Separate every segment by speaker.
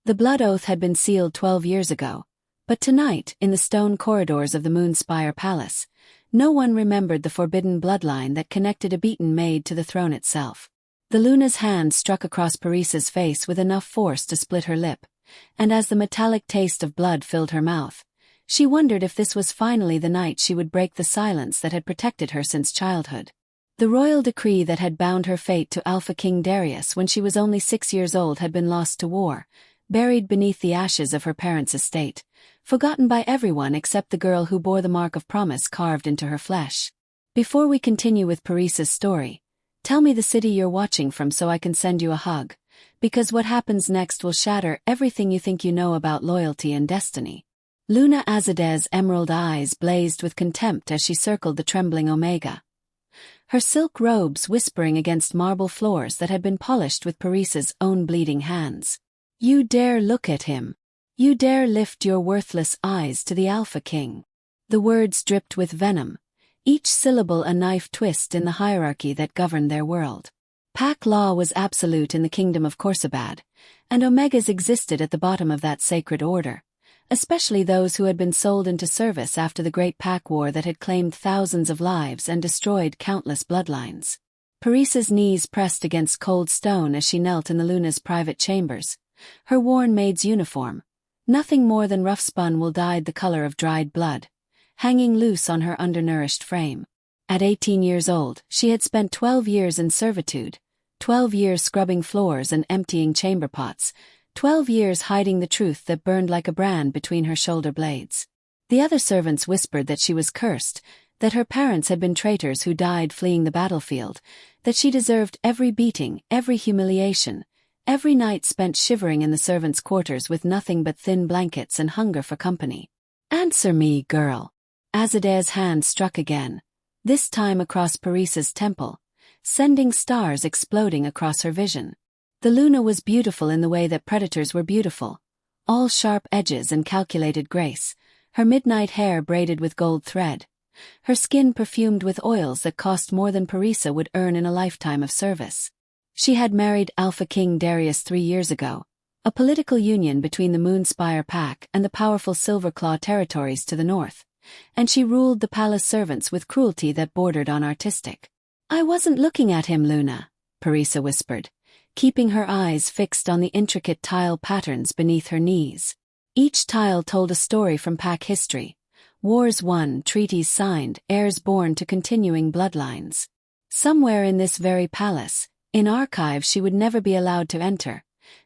Speaker 1: The blood oath had been sealed 12 years ago, but tonight, in the stone corridors of the Moonspire Palace, no one remembered the forbidden bloodline that connected a beaten maid to the throne itself. The Luna's hand struck across Parissa's face with enough force to split her lip, and as the metallic taste of blood filled her mouth, she wondered if this was finally the night she would break the silence that had protected her since childhood. The royal decree that had bound her fate to Alpha King Darius when she was only 6 years old had been lost to war, buried beneath the ashes of her parents' estate, forgotten by everyone except the girl who bore the mark of promise carved into her flesh. Before we continue with Parissa's story, tell me the city you're watching from so I can send you a hug, because what happens next will shatter everything you think you know about loyalty and destiny. Luna Azadeh's emerald eyes blazed with contempt as she circled the trembling Omega, her silk robes whispering against marble floors that had been polished with Parissa's own bleeding hands. You dare look at him. You dare lift your worthless eyes to the Alpha King. The words dripped with venom, each syllable a knife twist in the hierarchy that governed their world. Pack law was absolute in the kingdom of Khorsabad, and Omegas existed at the bottom of that sacred order, especially those who had been sold into service after the Great Pack War that had claimed thousands of lives and destroyed countless bloodlines. Parissa's knees pressed against cold stone as she knelt in the Luna's private chambers, her worn maid's uniform, nothing more than rough-spun wool dyed the color of dried blood, hanging loose on her undernourished frame. At 18 years old, she had spent 12 years in servitude, 12 years scrubbing floors and emptying chamber pots, 12 years hiding the truth that burned like a brand between her shoulder blades. The other servants whispered that she was cursed, that her parents had been traitors who died fleeing the battlefield, that she deserved every beating, every humiliation, every night spent shivering in the servants' quarters with nothing but thin blankets and hunger for company. Answer me, girl. Azadeh's hand struck again, this time across Parissa's temple, sending stars exploding across her vision. The Luna was beautiful in the way that predators were beautiful, all sharp edges and calculated grace, her midnight hair braided with gold thread, her skin perfumed with oils that cost more than Parissa would earn in a lifetime of service. She had married Alpha King Darius 3 years ago, a political union between the Moonspire Pack and the powerful Silverclaw territories to the north, and she ruled the palace servants with cruelty that bordered on artistic. I wasn't looking at him, Luna, Parissa whispered, keeping her eyes fixed on the intricate tile patterns beneath her knees. Each tile told a story from Pack history, wars won, treaties signed, heirs born to continuing bloodlines. Somewhere in this very palace, in archives she would never be allowed to enter,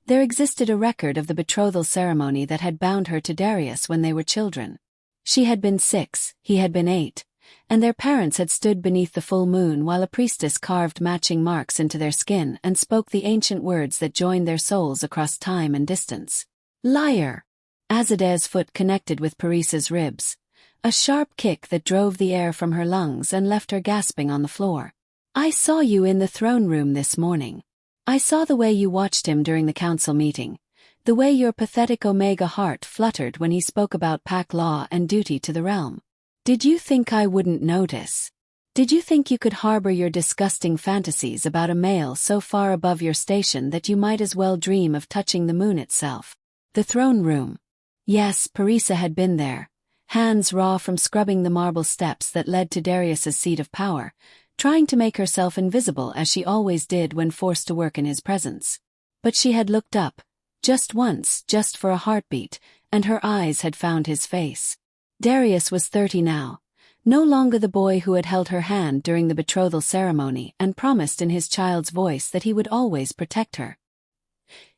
Speaker 1: there existed a record of the betrothal ceremony that had bound her to Darius when they were children. She had been 6, he had been 8, and their parents had stood beneath the full moon while a priestess carved matching marks into their skin and spoke the ancient words that joined their souls across time and distance. Liar! Azadeh's foot connected with Parissa's ribs, a sharp kick that drove the air from her lungs and left her gasping on the floor. I saw you in the throne room this morning. I saw the way you watched him during the council meeting, the way your pathetic Omega heart fluttered when he spoke about pack law and duty to the realm. Did you think I wouldn't notice? Did you think you could harbor your disgusting fantasies about a male so far above your station that you might as well dream of touching the moon itself? The throne room. Yes, Parissa had been there, hands raw from scrubbing the marble steps that led to Darius's seat of power, trying to make herself invisible as she always did when forced to work in his presence. But she had looked up, just once, just for a heartbeat, and her eyes had found his face. Darius was 30 now, no longer the boy who had held her hand during the betrothal ceremony and promised in his child's voice that he would always protect her.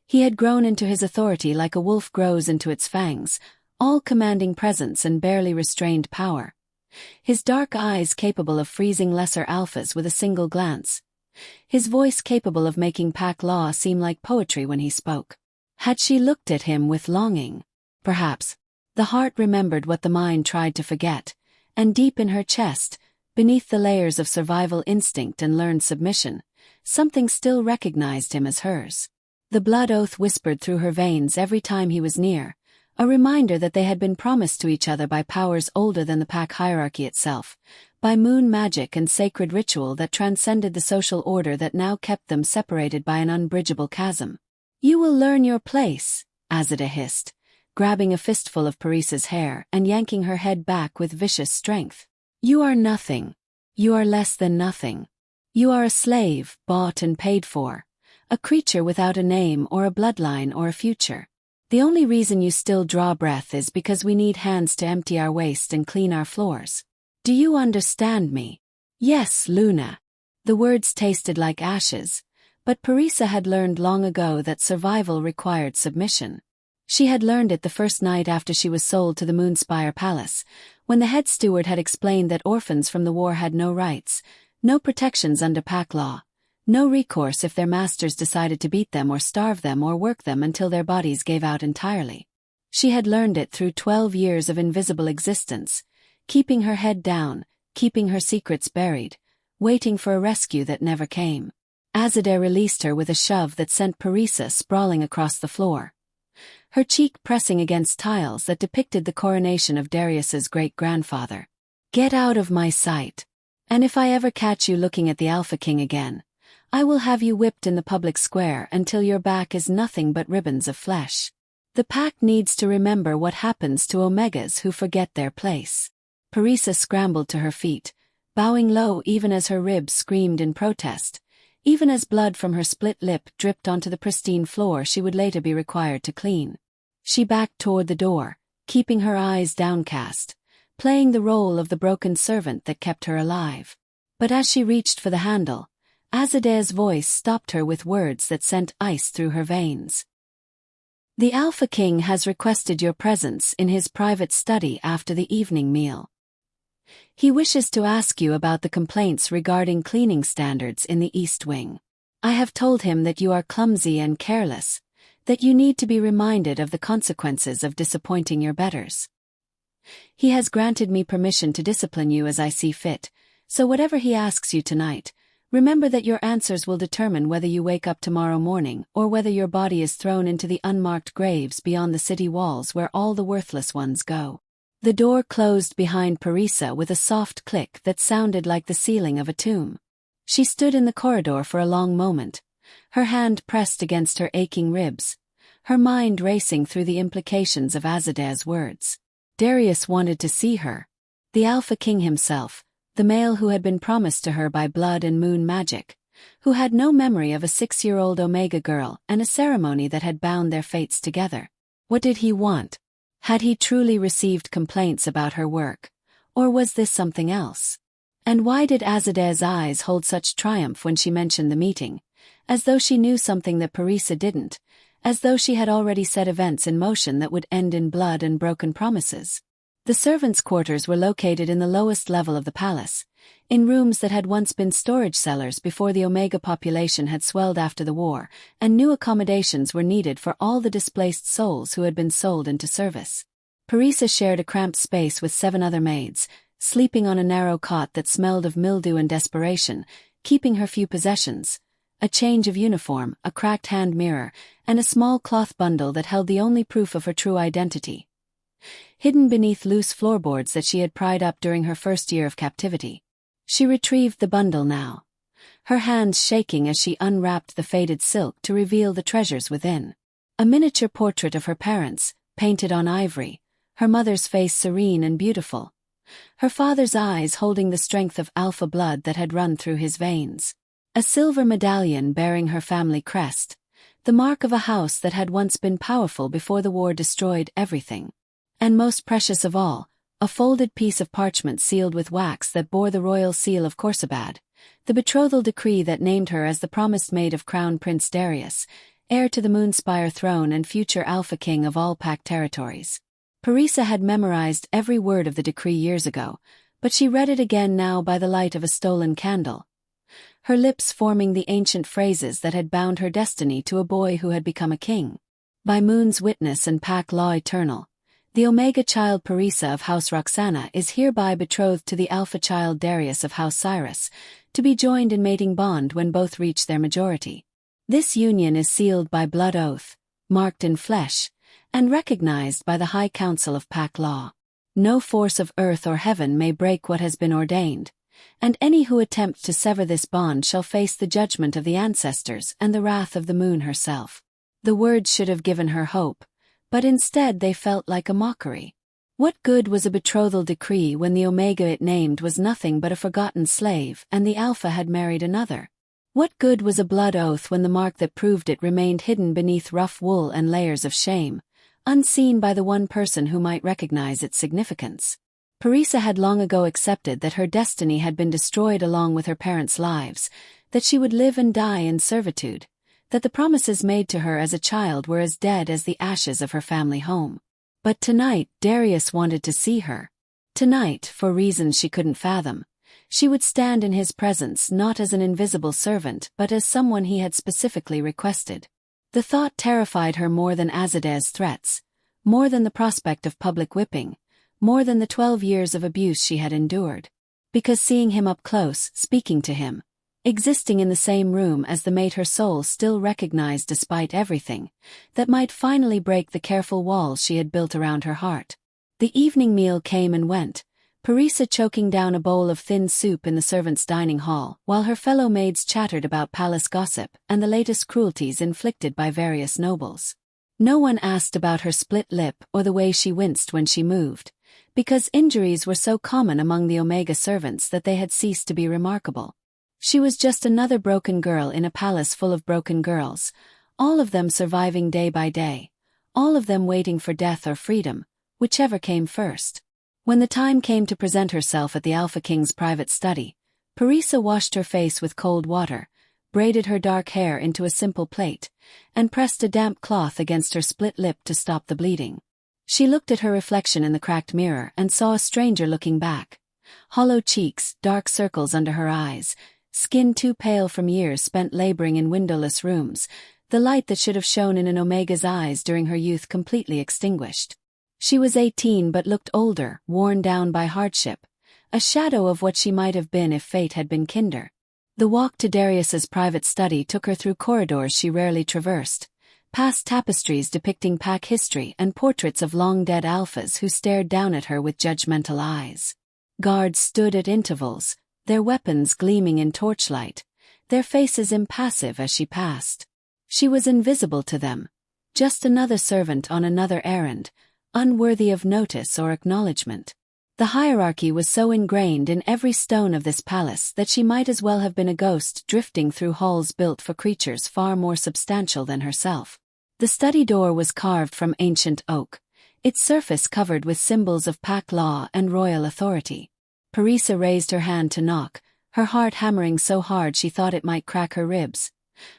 Speaker 1: He had grown into his authority like a wolf grows into its fangs, all-commanding presence and barely restrained power. His dark eyes capable of freezing lesser alphas with a single glance. His voice capable of making pack law seem like poetry when he spoke. Had she looked at him with longing? Perhaps. The heart remembered what the mind tried to forget, and deep in her chest, beneath the layers of survival instinct and learned submission, something still recognized him as hers. The blood oath whispered through her veins every time he was near, a reminder that they had been promised to each other by powers older than the pack hierarchy itself, by moon magic and sacred ritual that transcended the social order that now kept them separated by an unbridgeable chasm. You will learn your place, Azadeh hissed, grabbing a fistful of Parissa's hair and yanking her head back with vicious strength. You are nothing. You are less than nothing. You are a slave, bought and paid for. A creature without a name or a bloodline or a future. The only reason you still draw breath is because we need hands to empty our waste and clean our floors. Do you understand me? Yes, Luna. The words tasted like ashes, but Parissa had learned long ago that survival required submission. She had learned it the first night after she was sold to the Moonspire Palace, when the head steward had explained that orphans from the war had no rights, no protections under pack law, no recourse if their masters decided to beat them or starve them or work them until their bodies gave out entirely. She had learned it through 12 years of invisible existence, keeping her head down, keeping her secrets buried, waiting for a rescue that never came. Azadeh released her with a shove that sent Parissa sprawling across the floor, her cheek pressing against tiles that depicted the coronation of Darius's great-grandfather. Get out of my sight. And if I ever catch you looking at the Alpha King again, I will have you whipped in the public square until your back is nothing but ribbons of flesh. The pack needs to remember what happens to Omegas who forget their place. Parissa scrambled to her feet, bowing low even as her ribs screamed in protest, even as blood from her split lip dripped onto the pristine floor she would later be required to clean. She backed toward the door, keeping her eyes downcast, playing the role of the broken servant that kept her alive. But as she reached for the handle, Azadeh's voice stopped her with words that sent ice through her veins. The Alpha King has requested your presence in his private study after the evening meal. He wishes to ask you about the complaints regarding cleaning standards in the East Wing. I have told him that you are clumsy and careless, that you need to be reminded of the consequences of disappointing your betters. He has granted me permission to discipline you as I see fit, so whatever he asks you tonight, remember that your answers will determine whether you wake up tomorrow morning or whether your body is thrown into the unmarked graves beyond the city walls where all the worthless ones go. The door closed behind Parissa with a soft click that sounded like the ceiling of a tomb. She stood in the corridor for a long moment, her hand pressed against her aching ribs, her mind racing through the implications of Azadeh's words. Darius wanted to see her. The Alpha King himself, the male who had been promised to her by blood and moon magic, who had no memory of a 6-year-old Omega girl and a ceremony that had bound their fates together. What did he want? Had he truly received complaints about her work, or was this something else? And why did Azadeh's eyes hold such triumph when she mentioned the meeting, as though she knew something that Parissa didn't, as though she had already set events in motion that would end in blood and broken promises? The servants' quarters were located in the lowest level of the palace, in rooms that had once been storage cellars before the Omega population had swelled after the war, and new accommodations were needed for all the displaced souls who had been sold into service. Parissa shared a cramped space with 7 other maids, sleeping on a narrow cot that smelled of mildew and desperation, keeping her few possessions: a change of uniform, a cracked hand mirror, and a small cloth bundle that held the only proof of her true identity, hidden beneath loose floorboards that she had pried up during her first year of captivity. She retrieved the bundle now, her hands shaking as she unwrapped the faded silk to reveal the treasures within. A miniature portrait of her parents, painted on ivory, her mother's face serene and beautiful, her father's eyes holding the strength of alpha blood that had run through his veins. A silver medallion bearing her family crest, the mark of a house that had once been powerful before the war destroyed everything. And most precious of all, a folded piece of parchment sealed with wax that bore the royal seal of Khorsabad, the betrothal decree that named her as the promised maid of Crown Prince Darius, heir to the Moonspire throne and future Alpha King of all Pack territories. Parissa had memorized every word of the decree years ago, but she read it again now by the light of a stolen candle, her lips forming the ancient phrases that had bound her destiny to a boy who had become a king. By Moon's witness and Pack law eternal, the Omega child Parissa of House Roxana is hereby betrothed to the Alpha child Darius of House Cyrus, to be joined in mating bond when both reach their majority. This union is sealed by blood oath, marked in flesh, and recognized by the High Council of Pack law. No force of earth or heaven may break what has been ordained, and any who attempt to sever this bond shall face the judgment of the ancestors and the wrath of the moon herself. The words should have given her hope, But instead they felt like a mockery. What good was a betrothal decree when the Omega it named was nothing but a forgotten slave and the Alpha had married another? What good was a blood oath when the mark that proved it remained hidden beneath rough wool and layers of shame, unseen by the one person who might recognize its significance? Parisa had long ago accepted that her destiny had been destroyed along with her parents' lives, that she would live and die in servitude, that the promises made to her as a child were as dead as the ashes of her family home. But tonight Darius wanted to see her. Tonight, for reasons she couldn't fathom, she would stand in his presence not as an invisible servant but as someone he had specifically requested. The thought terrified her more than Azadeh's threats, more than the prospect of public whipping, more than the 12 years of abuse she had endured. Because seeing him up close, speaking to him, existing in the same room as the mate her soul still recognized despite everything, that might finally break the careful walls she had built around her heart. The evening meal came and went, Parisa choking down a bowl of thin soup in the servants' dining hall, while her fellow maids chattered about palace gossip and the latest cruelties inflicted by various nobles. No one asked about her split lip or the way she winced when she moved, because injuries were so common among the Omega servants that they had ceased to be remarkable. She was just another broken girl in a palace full of broken girls, all of them surviving day by day, all of them waiting for death or freedom, whichever came first. When the time came to present herself at the Alpha King's private study, Parisa washed her face with cold water, braided her dark hair into a simple plait, and pressed a damp cloth against her split lip to stop the bleeding. She looked at her reflection in the cracked mirror and saw a stranger looking back. Hollow cheeks, dark circles under her eyes, skin too pale from years spent laboring in windowless rooms, the light that should have shone in an Omega's eyes during her youth completely extinguished. She was 18 but looked older, worn down by hardship, a shadow of what she might have been if fate had been kinder. The walk to Darius's private study took her through corridors she rarely traversed, past tapestries depicting pack history and portraits of long-dead alphas who stared down at her with judgmental eyes. Guards stood at intervals, their weapons gleaming in torchlight, their faces impassive as she passed. She was invisible to them, just another servant on another errand, unworthy of notice or acknowledgement. The hierarchy was so ingrained in every stone of this palace that she might as well have been a ghost drifting through halls built for creatures far more substantial than herself. The study door was carved from ancient oak, its surface covered with symbols of pack law and royal authority. Parisa raised her hand to knock, her heart hammering so hard she thought it might crack her ribs.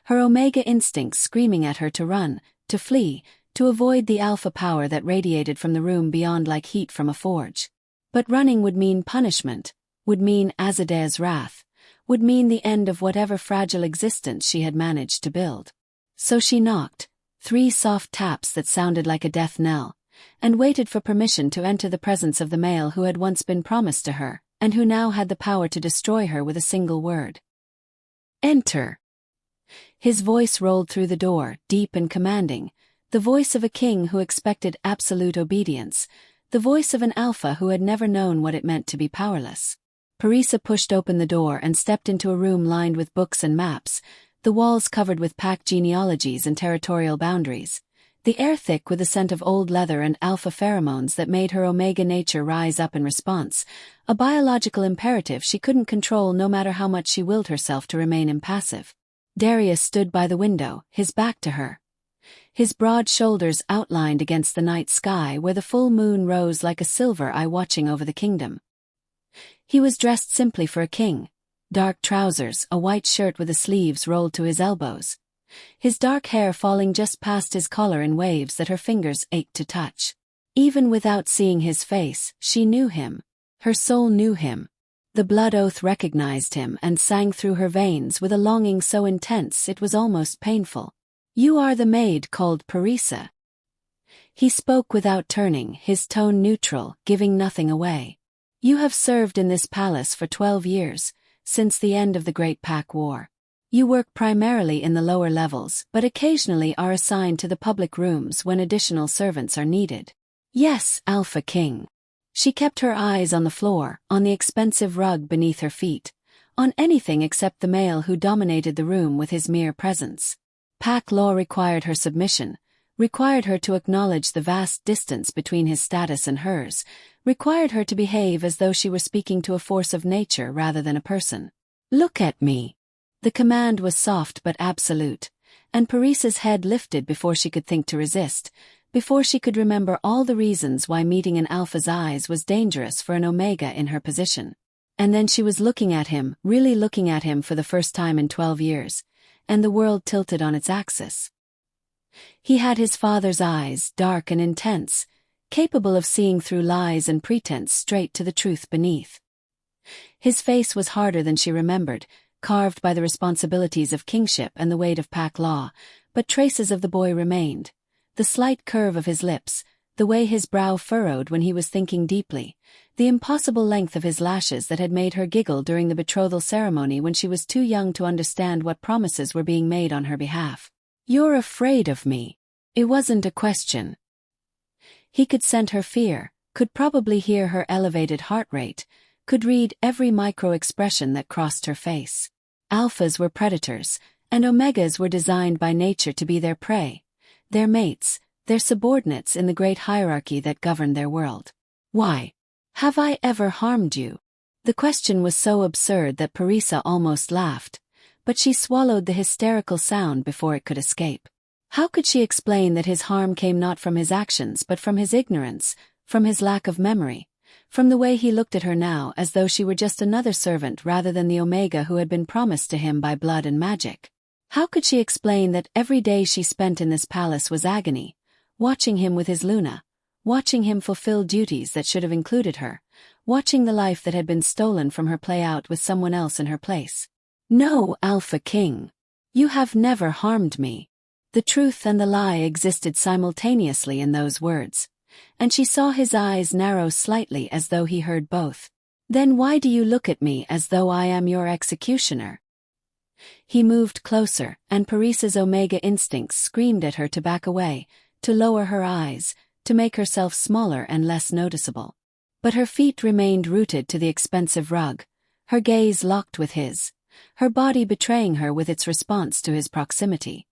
Speaker 1: Her Omega instincts screaming at her to run, to flee, to avoid the alpha power that radiated from the room beyond like heat from a forge. But running would mean punishment, would mean Azadeh's wrath, would mean the end of whatever fragile existence she had managed to build. So she knocked, 3 soft taps that sounded like a death knell, and waited for permission to enter the presence of the male who had once been promised to her, and who now had the power to destroy her with a single word. "Enter." His voice rolled through the door, deep and commanding, the voice of a king who expected absolute obedience, the voice of an alpha who had never known what it meant to be powerless. Parisa pushed open the door and stepped into a room lined with books and maps, the walls covered with pack genealogies and territorial boundaries, the air thick with the scent of old leather and alpha pheromones that made her Omega nature rise up in response, a biological imperative she couldn't control no matter how much she willed herself to remain impassive. Darius stood by the window, his back to her, his broad shoulders outlined against the night sky where the full moon rose like a silver eye watching over the kingdom. He was dressed simply for a king, dark trousers, a white shirt with the sleeves rolled to his elbows, his dark hair falling just past his collar in waves that her fingers ached to touch. Even without seeing his face, she knew him. Her soul knew him. The blood oath recognized him and sang through her veins with a longing so intense it was almost painful. "You are the maid called Parisa." He spoke without turning, his tone neutral, giving nothing away. "You have served in this palace for 12 years, since the end of the Great Pack War. You work primarily in the lower levels, but occasionally are assigned to the public rooms when additional servants are needed." "Yes, Alpha King." She kept her eyes on the floor, on the expensive rug beneath her feet, on anything except the male who dominated the room with his mere presence. Pack law required her submission, required her to acknowledge the vast distance between his status and hers, required her to behave as though she were speaking to a force of nature rather than a person. "Look at me." The command was soft but absolute, and Paris's head lifted before she could think to resist, before she could remember all the reasons why meeting an alpha's eyes was dangerous for an omega in her position. And then she was looking at him, really looking at him for the first time in 12 years, and the world tilted on its axis. He had his father's eyes, dark and intense, capable of seeing through lies and pretense straight to the truth beneath. His face was harder than she remembered, carved by the responsibilities of kingship and the weight of pack law, but traces of the boy remained. The slight curve of his lips, the way his brow furrowed when he was thinking deeply, the impossible length of his lashes that had made her giggle during the betrothal ceremony when she was too young to understand what promises were being made on her behalf. "You're afraid of me." It wasn't a question. He could scent her fear, could probably hear her elevated heart rate, could read every micro-expression that crossed her face. Alphas were predators, and omegas were designed by nature to be their prey, their mates, their subordinates in the great hierarchy that governed their world. "Why? Have I ever harmed you?" The question was so absurd that Parisa almost laughed, but she swallowed the hysterical sound before it could escape. How could she explain that his harm came not from his actions but from his ignorance, from his lack of memory, from the way he looked at her now as though she were just another servant rather than the omega who had been promised to him by blood and magic? How could she explain that every day she spent in this palace was agony, watching him with his Luna, watching him fulfill duties that should have included her, watching the life that had been stolen from her play out with someone else in her place? "No, Alpha King. You have never harmed me." The truth and the lie existed simultaneously in those words, and she saw his eyes narrow slightly as though he heard both. "Then why do you look at me as though I am your executioner?" He moved closer, and Parisa's omega instincts screamed at her to back away, to lower her eyes, to make herself smaller and less noticeable. But her feet remained rooted to the expensive rug, her gaze locked with his, her body betraying her with its response to his proximity.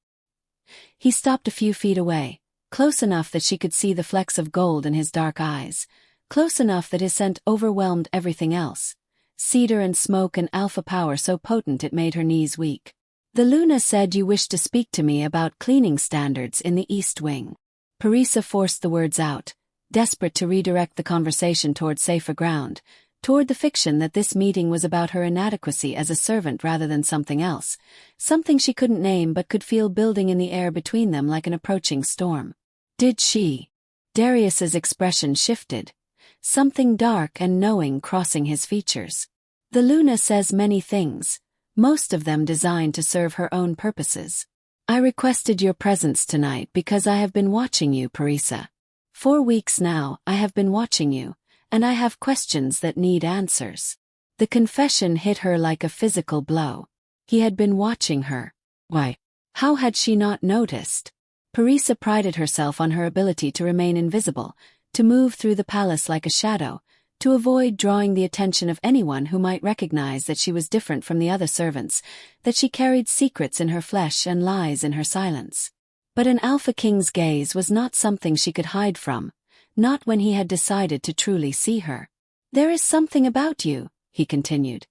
Speaker 1: He stopped a few feet away, close enough that she could see the flecks of gold in his dark eyes, close enough that his scent overwhelmed everything else, cedar and smoke and alpha power so potent it made her knees weak. "The Luna said you wished to speak to me about cleaning standards in the East Wing." Parisa forced the words out, desperate to redirect the conversation toward safer ground, toward the fiction that this meeting was about her inadequacy as a servant rather than something else, something she couldn't name but could feel building in the air between them like an approaching storm. Did she? Darius's expression shifted, something dark and knowing crossing his features. "The Luna says many things, most of them designed to serve her own purposes. I requested your presence tonight because I have been watching you, Parisa. 4 weeks now, I have been watching you, and I have questions that need answers." The confession hit her like a physical blow. He had been watching her. Why? How had she not noticed? Parisa prided herself on her ability to remain invisible, to move through the palace like a shadow, to avoid drawing the attention of anyone who might recognize that she was different from the other servants, that she carried secrets in her flesh and lies in her silence. But an Alpha King's gaze was not something she could hide from, not when he had decided to truly see her. "There is something about you," he continued,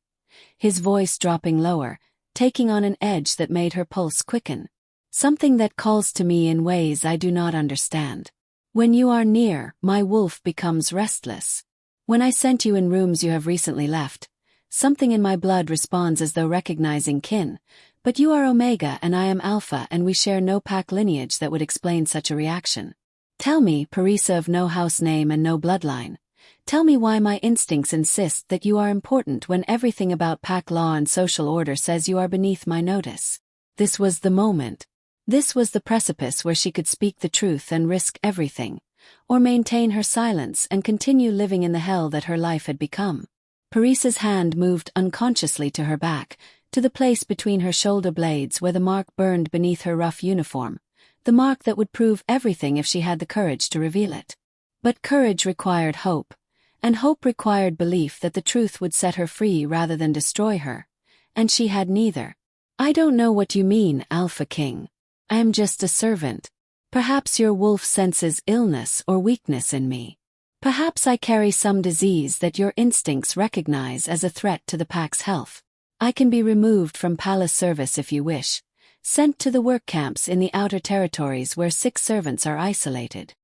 Speaker 1: his voice dropping lower, taking on an edge that made her pulse quicken. "Something that calls to me in ways I do not understand. When you are near, my wolf becomes restless. When I scent you in rooms you have recently left, something in my blood responds as though recognizing kin, but you are Omega and I am Alpha and we share no pack lineage that would explain such a reaction. Tell me, Parisa of no house name and no bloodline, tell me why my instincts insist that you are important when everything about pack law and social order says you are beneath my notice." This was the moment. This was the precipice where she could speak the truth and risk everything, or maintain her silence and continue living in the hell that her life had become. Parisa's hand moved unconsciously to her back, to the place between her shoulder blades where the mark burned beneath her rough uniform, the mark that would prove everything if she had the courage to reveal it. But courage required hope, and hope required belief that the truth would set her free rather than destroy her, and she had neither. "I don't know what you mean, Alpha King. I am just a servant." Perhaps your wolf senses illness or weakness in me. Perhaps I carry some disease that your instincts recognize as a threat to the pack's health. I can be removed from palace service if you wish, sent to the work camps in the outer territories where sick servants are isolated."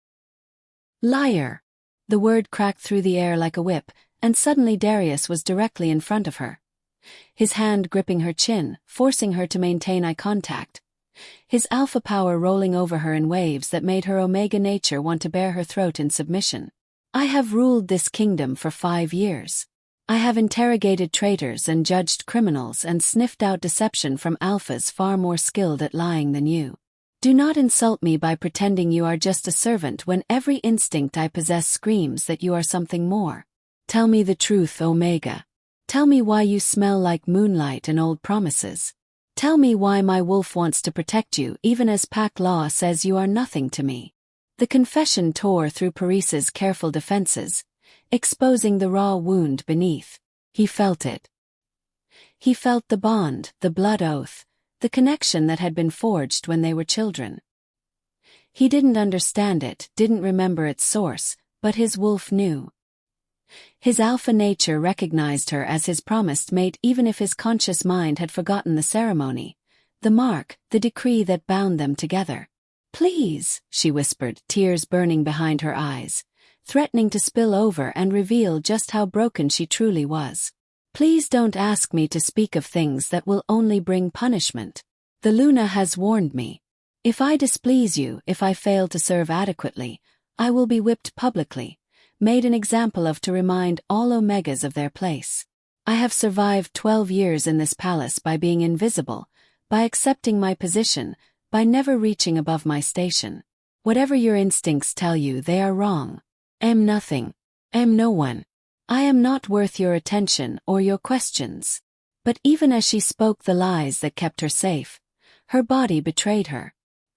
Speaker 1: "Liar!" The word cracked through the air like a whip, and suddenly Darius was directly in front of her. His hand gripping her chin, forcing her to maintain eye contact. His alpha power rolling over her in waves that made her omega nature want to bare her throat in submission. "I have ruled this kingdom for 5 years. I have interrogated traitors and judged criminals and sniffed out deception from alphas far more skilled at lying than you. Do not insult me by pretending you are just a servant when every instinct I possess screams that you are something more. Tell me the truth, Omega. Tell me why you smell like moonlight and old promises. Tell me why my wolf wants to protect you even as pack law says you are nothing to me." The confession tore through Paris's careful defenses, exposing the raw wound beneath. He felt it. He felt the bond, the blood oath, the connection that had been forged when they were children. He didn't understand it, didn't remember its source, but his wolf knew. His alpha nature recognized her as his promised mate even if his conscious mind had forgotten the ceremony, the mark, the decree that bound them together. "Please," she whispered, tears burning behind her eyes, threatening to spill over and reveal just how broken she truly was. "Please don't ask me to speak of things that will only bring punishment. The Luna has warned me. If I displease you, if I fail to serve adequately, I will be whipped publicly, made an example of to remind all Omegas of their place. I have survived 12 years in this palace by being invisible, by accepting my position, by never reaching above my station. Whatever your instincts tell you, they are wrong. I am nothing. I am no one. I am not worth your attention or your questions." But even as she spoke the lies that kept her safe, her body betrayed her.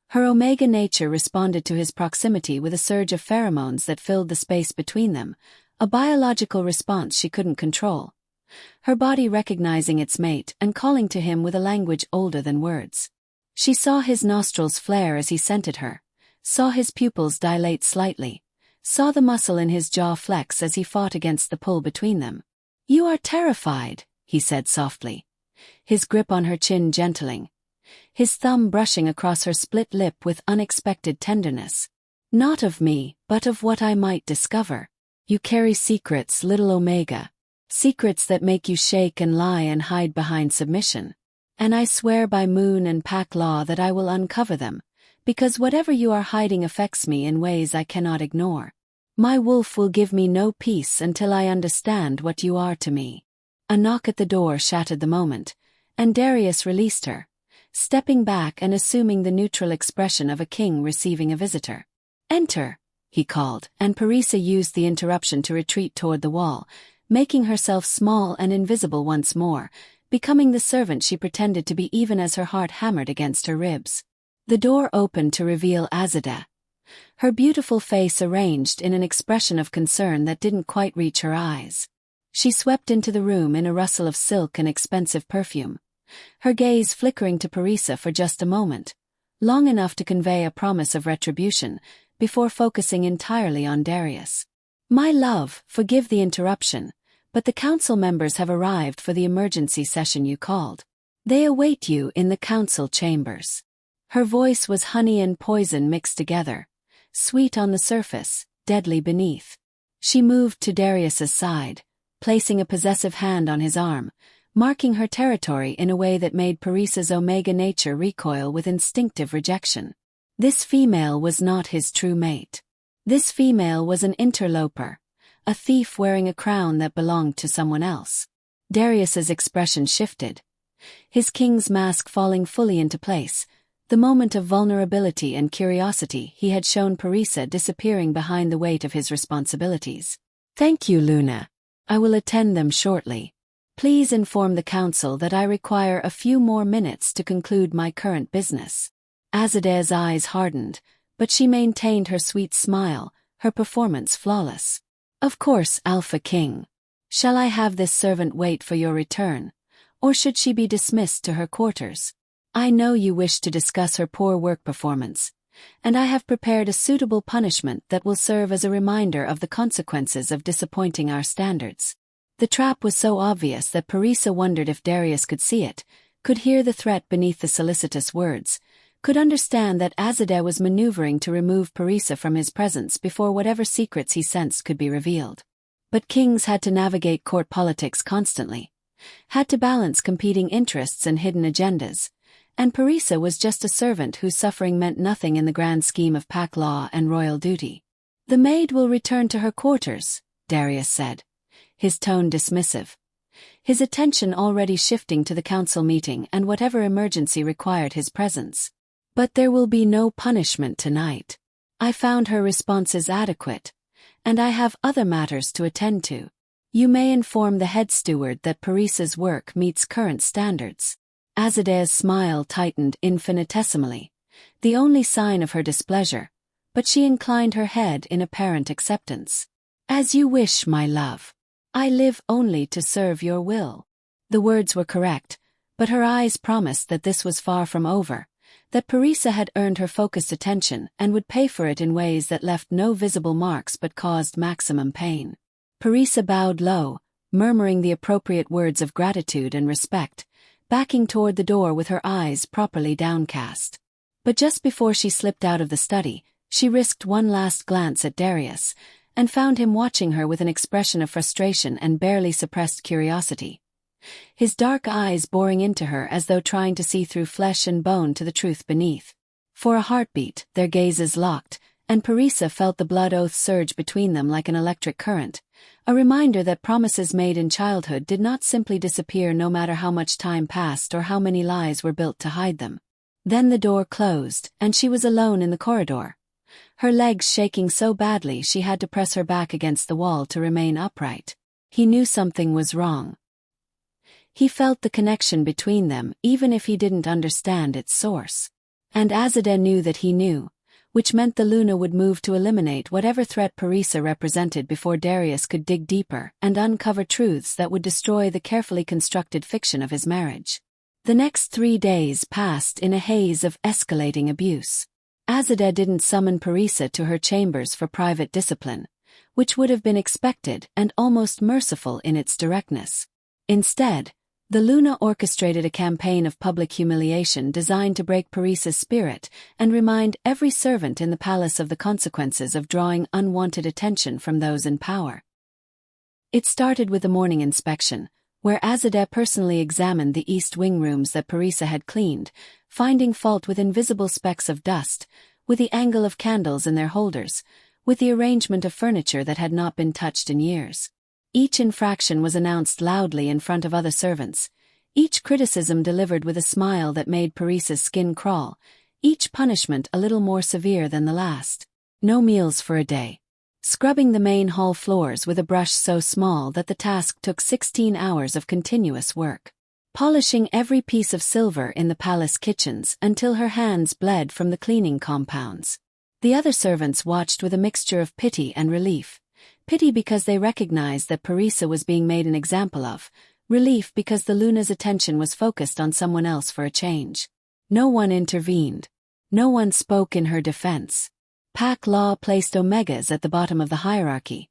Speaker 1: Her omega nature responded to his proximity with a surge of pheromones that filled the space between them, a biological response she couldn't control. Her body recognizing its mate and calling to him with a language older than words. She saw his nostrils flare as he scented her, saw his pupils dilate slightly, saw the muscle in his jaw flex as he fought against the pull between them. "You are terrified," he said softly, his grip on her chin gentling, his thumb brushing across her split lip with unexpected tenderness. "Not of me, but of what I might discover. You carry secrets, little Omega, secrets that make you shake and lie and hide behind submission. And I swear by moon and pack law that I will uncover them, because whatever you are hiding affects me in ways I cannot ignore. My wolf will give me no peace until I understand what you are to me." A knock at the door shattered the moment, and Darius released her, stepping back and assuming the neutral expression of a king receiving a visitor. "Enter," he called, and Parisa used the interruption to retreat toward the wall, making herself small and invisible once more, becoming the servant she pretended to be even as her heart hammered against her ribs. The door opened to reveal Azadeh, her beautiful face arranged in an expression of concern that didn't quite reach her eyes. She swept into the room in a rustle of silk and expensive perfume, her gaze flickering to Parisa for just a moment, long enough to convey a promise of retribution, before focusing entirely on Darius. "My love, forgive the interruption, but the council members have arrived for the emergency session you called. They await you in the council chambers." Her voice was honey and poison mixed together, sweet on the surface, deadly beneath. She moved to Darius's side, placing a possessive hand on his arm, marking her territory in a way that made Parisa's omega nature recoil with instinctive rejection. This female was not his true mate. This female was an interloper, a thief wearing a crown that belonged to someone else. Darius's expression shifted, his king's mask falling fully into place, the moment of vulnerability and curiosity he had shown Parisa disappearing behind the weight of his responsibilities. "Thank you, Luna. I will attend them shortly. Please inform the council that I require a few more minutes to conclude my current business." Azadeh's eyes hardened, but she maintained her sweet smile, her performance flawless. "Of course, Alpha King. Shall I have this servant wait for your return, or should she be dismissed to her quarters? I know you wish to discuss her poor work performance. and I have prepared a suitable punishment that will serve as a reminder of the consequences of disappointing our standards." The trap was so obvious that Parisa wondered if Darius could see it, could hear the threat beneath the solicitous words, could understand that Azadeh was maneuvering to remove Parisa from his presence before whatever secrets he sensed could be revealed. But kings had to navigate court politics constantly, had to balance competing interests and hidden agendas, and Parisa was just a servant whose suffering meant nothing in the grand scheme of pack law and royal duty. "The maid will return to her quarters," Darius said, his tone dismissive, his attention already shifting to the council meeting and whatever emergency required his presence. "But there will be no punishment tonight. I found her responses adequate, and I have other matters to attend to. You may inform the head steward that Parisa's work meets current standards." Azadeh's smile tightened infinitesimally, the only sign of her displeasure, but she inclined her head in apparent acceptance. "As you wish, my love. I live only to serve your will." The words were correct, but her eyes promised that this was far from over, that Parisa had earned her focused attention and would pay for it in ways that left no visible marks but caused maximum pain. Parisa bowed low, murmuring the appropriate words of gratitude and respect, backing toward the door with her eyes properly downcast. But just before she slipped out of the study, she risked one last glance at Darius, and found him watching her with an expression of frustration and barely suppressed curiosity, his dark eyes boring into her as though trying to see through flesh and bone to the truth beneath. For a heartbeat, their gazes locked, and Parisa felt the blood oath surge between them like an electric current, a reminder that promises made in childhood did not simply disappear no matter how much time passed or how many lies were built to hide them. Then the door closed, and she was alone in the corridor, her legs shaking so badly she had to press her back against the wall to remain upright. He knew something was wrong. He felt the connection between them even if he didn't understand its source. And Azadeh knew that he knew, which meant the Luna would move to eliminate whatever threat Parisa represented before Darius could dig deeper and uncover truths that would destroy the carefully constructed fiction of his marriage. The next 3 days passed in a haze of escalating abuse. Azadeh didn't summon Parisa to her chambers for private discipline, which would have been expected and almost merciful in its directness. Instead, the Luna orchestrated a campaign of public humiliation designed to break Parisa's spirit and remind every servant in the palace of the consequences of drawing unwanted attention from those in power. It started with the morning inspection, where Azadeh personally examined the east wing rooms that Parisa had cleaned, finding fault with invisible specks of dust, with the angle of candles in their holders, with the arrangement of furniture that had not been touched in years. Each infraction was announced loudly in front of other servants, each criticism delivered with a smile that made Parisa's skin crawl, each punishment a little more severe than the last. No meals for a day. Scrubbing the main hall floors with a brush so small that the task took 16 hours of continuous work. Polishing every piece of silver in the palace kitchens until her hands bled from the cleaning compounds. The other servants watched with a mixture of pity and relief. Pity because they recognized that Parisa was being made an example of, relief because the Luna's attention was focused on someone else for a change. No one intervened. No one spoke in her defense. Pack law placed omegas at the bottom of the hierarchy,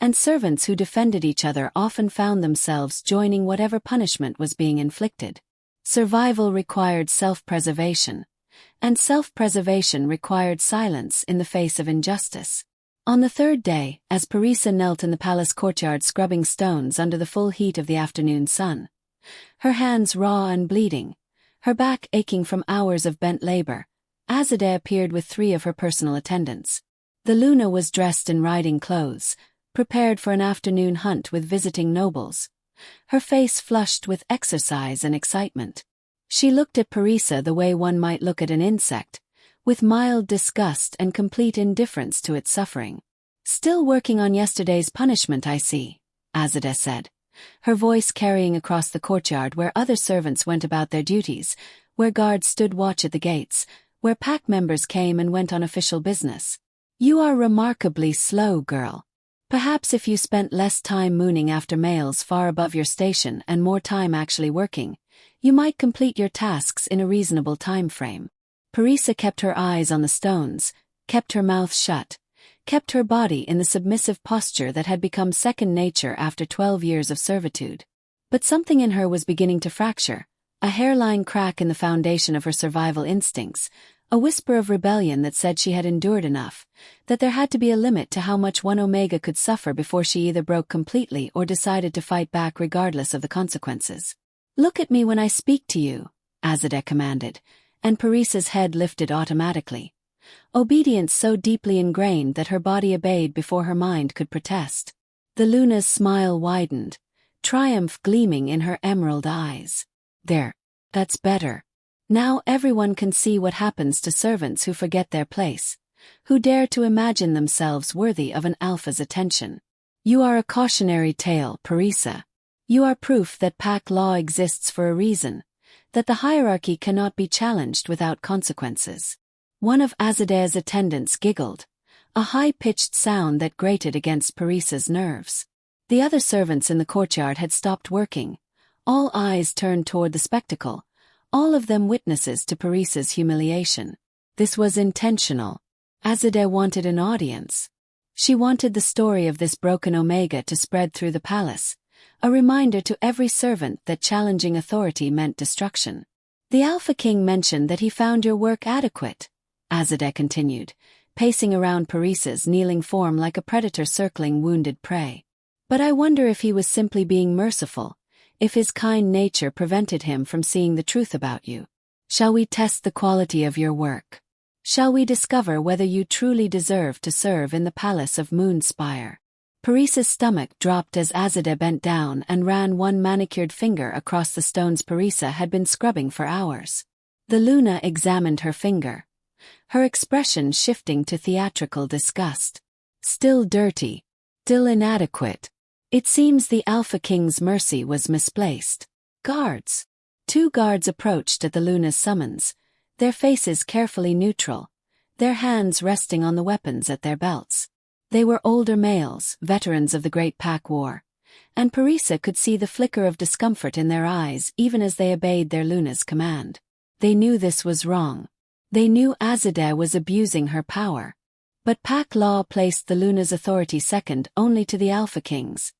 Speaker 1: and servants who defended each other often found themselves joining whatever punishment was being inflicted. Survival required self-preservation, and self-preservation required silence in the face of injustice. On the third day, as Parisa knelt in the palace courtyard scrubbing stones under the full heat of the afternoon sun, her hands raw and bleeding, her back aching from hours of bent labor, Azadeh appeared with 3 of her personal attendants. The Luna was dressed in riding clothes, prepared for an afternoon hunt with visiting nobles, her face flushed with exercise and excitement. She looked at Parisa the way one might look at an insect, with mild disgust and complete indifference to its suffering. "Still working on yesterday's punishment, I see," Azadeh said, her voice carrying across the courtyard where other servants went about their duties, where guards stood watch at the gates, where pack members came and went on official business. "You are remarkably slow, girl. Perhaps if you spent less time mooning after males far above your station and more time actually working, you might complete your tasks in a reasonable time frame." Parisa kept her eyes on the stones, kept her mouth shut, kept her body in the submissive posture that had become second nature after 12 years of servitude. But something in her was beginning to fracture, a hairline crack in the foundation of her survival instincts, a whisper of rebellion that said she had endured enough, that there had to be a limit to how much one Omega could suffer before she either broke completely or decided to fight back regardless of the consequences. "Look at me when I speak to you," Azadeh commanded, and Parisa's head lifted automatically. Obedience so deeply ingrained that her body obeyed before her mind could protest. The Luna's smile widened, triumph gleaming in her emerald eyes. "There. That's better. Now everyone can see what happens to servants who forget their place, who dare to imagine themselves worthy of an alpha's attention. You are a cautionary tale, Parisa. You are proof that pack law exists for a reason, that the hierarchy cannot be challenged without consequences." One of Azadeh's attendants giggled, a high-pitched sound that grated against Parisa's nerves. The other servants in the courtyard had stopped working, all eyes turned toward the spectacle, all of them witnesses to Parisa's humiliation. This was intentional. Azadeh wanted an audience. She wanted the story of this broken Omega to spread through the palace, a reminder to every servant that challenging authority meant destruction. "The Alpha King mentioned that he found your work adequate," Azadeh continued, pacing around Parisa's kneeling form like a predator circling wounded prey. "But I wonder if he was simply being merciful, if his kind nature prevented him from seeing the truth about you. Shall we test the quality of your work? Shall we discover whether you truly deserve to serve in the palace of Moonspire?" Parisa's stomach dropped as Azadeh bent down and ran one manicured finger across the stones Parisa had been scrubbing for hours. The Luna examined her finger, her expression shifting to theatrical disgust. "Still dirty. Still inadequate. It seems the Alpha King's mercy was misplaced." "Guards." 2 guards approached at the Luna's summons, their faces carefully neutral, their hands resting on the weapons at their belts. They were older males, veterans of the Great Pack War, and Parisa could see the flicker of discomfort in their eyes even as they obeyed their Luna's command. They knew this was wrong. They knew Azadeh was abusing her power. But pack law placed the Luna's authority second only to the Alpha King's,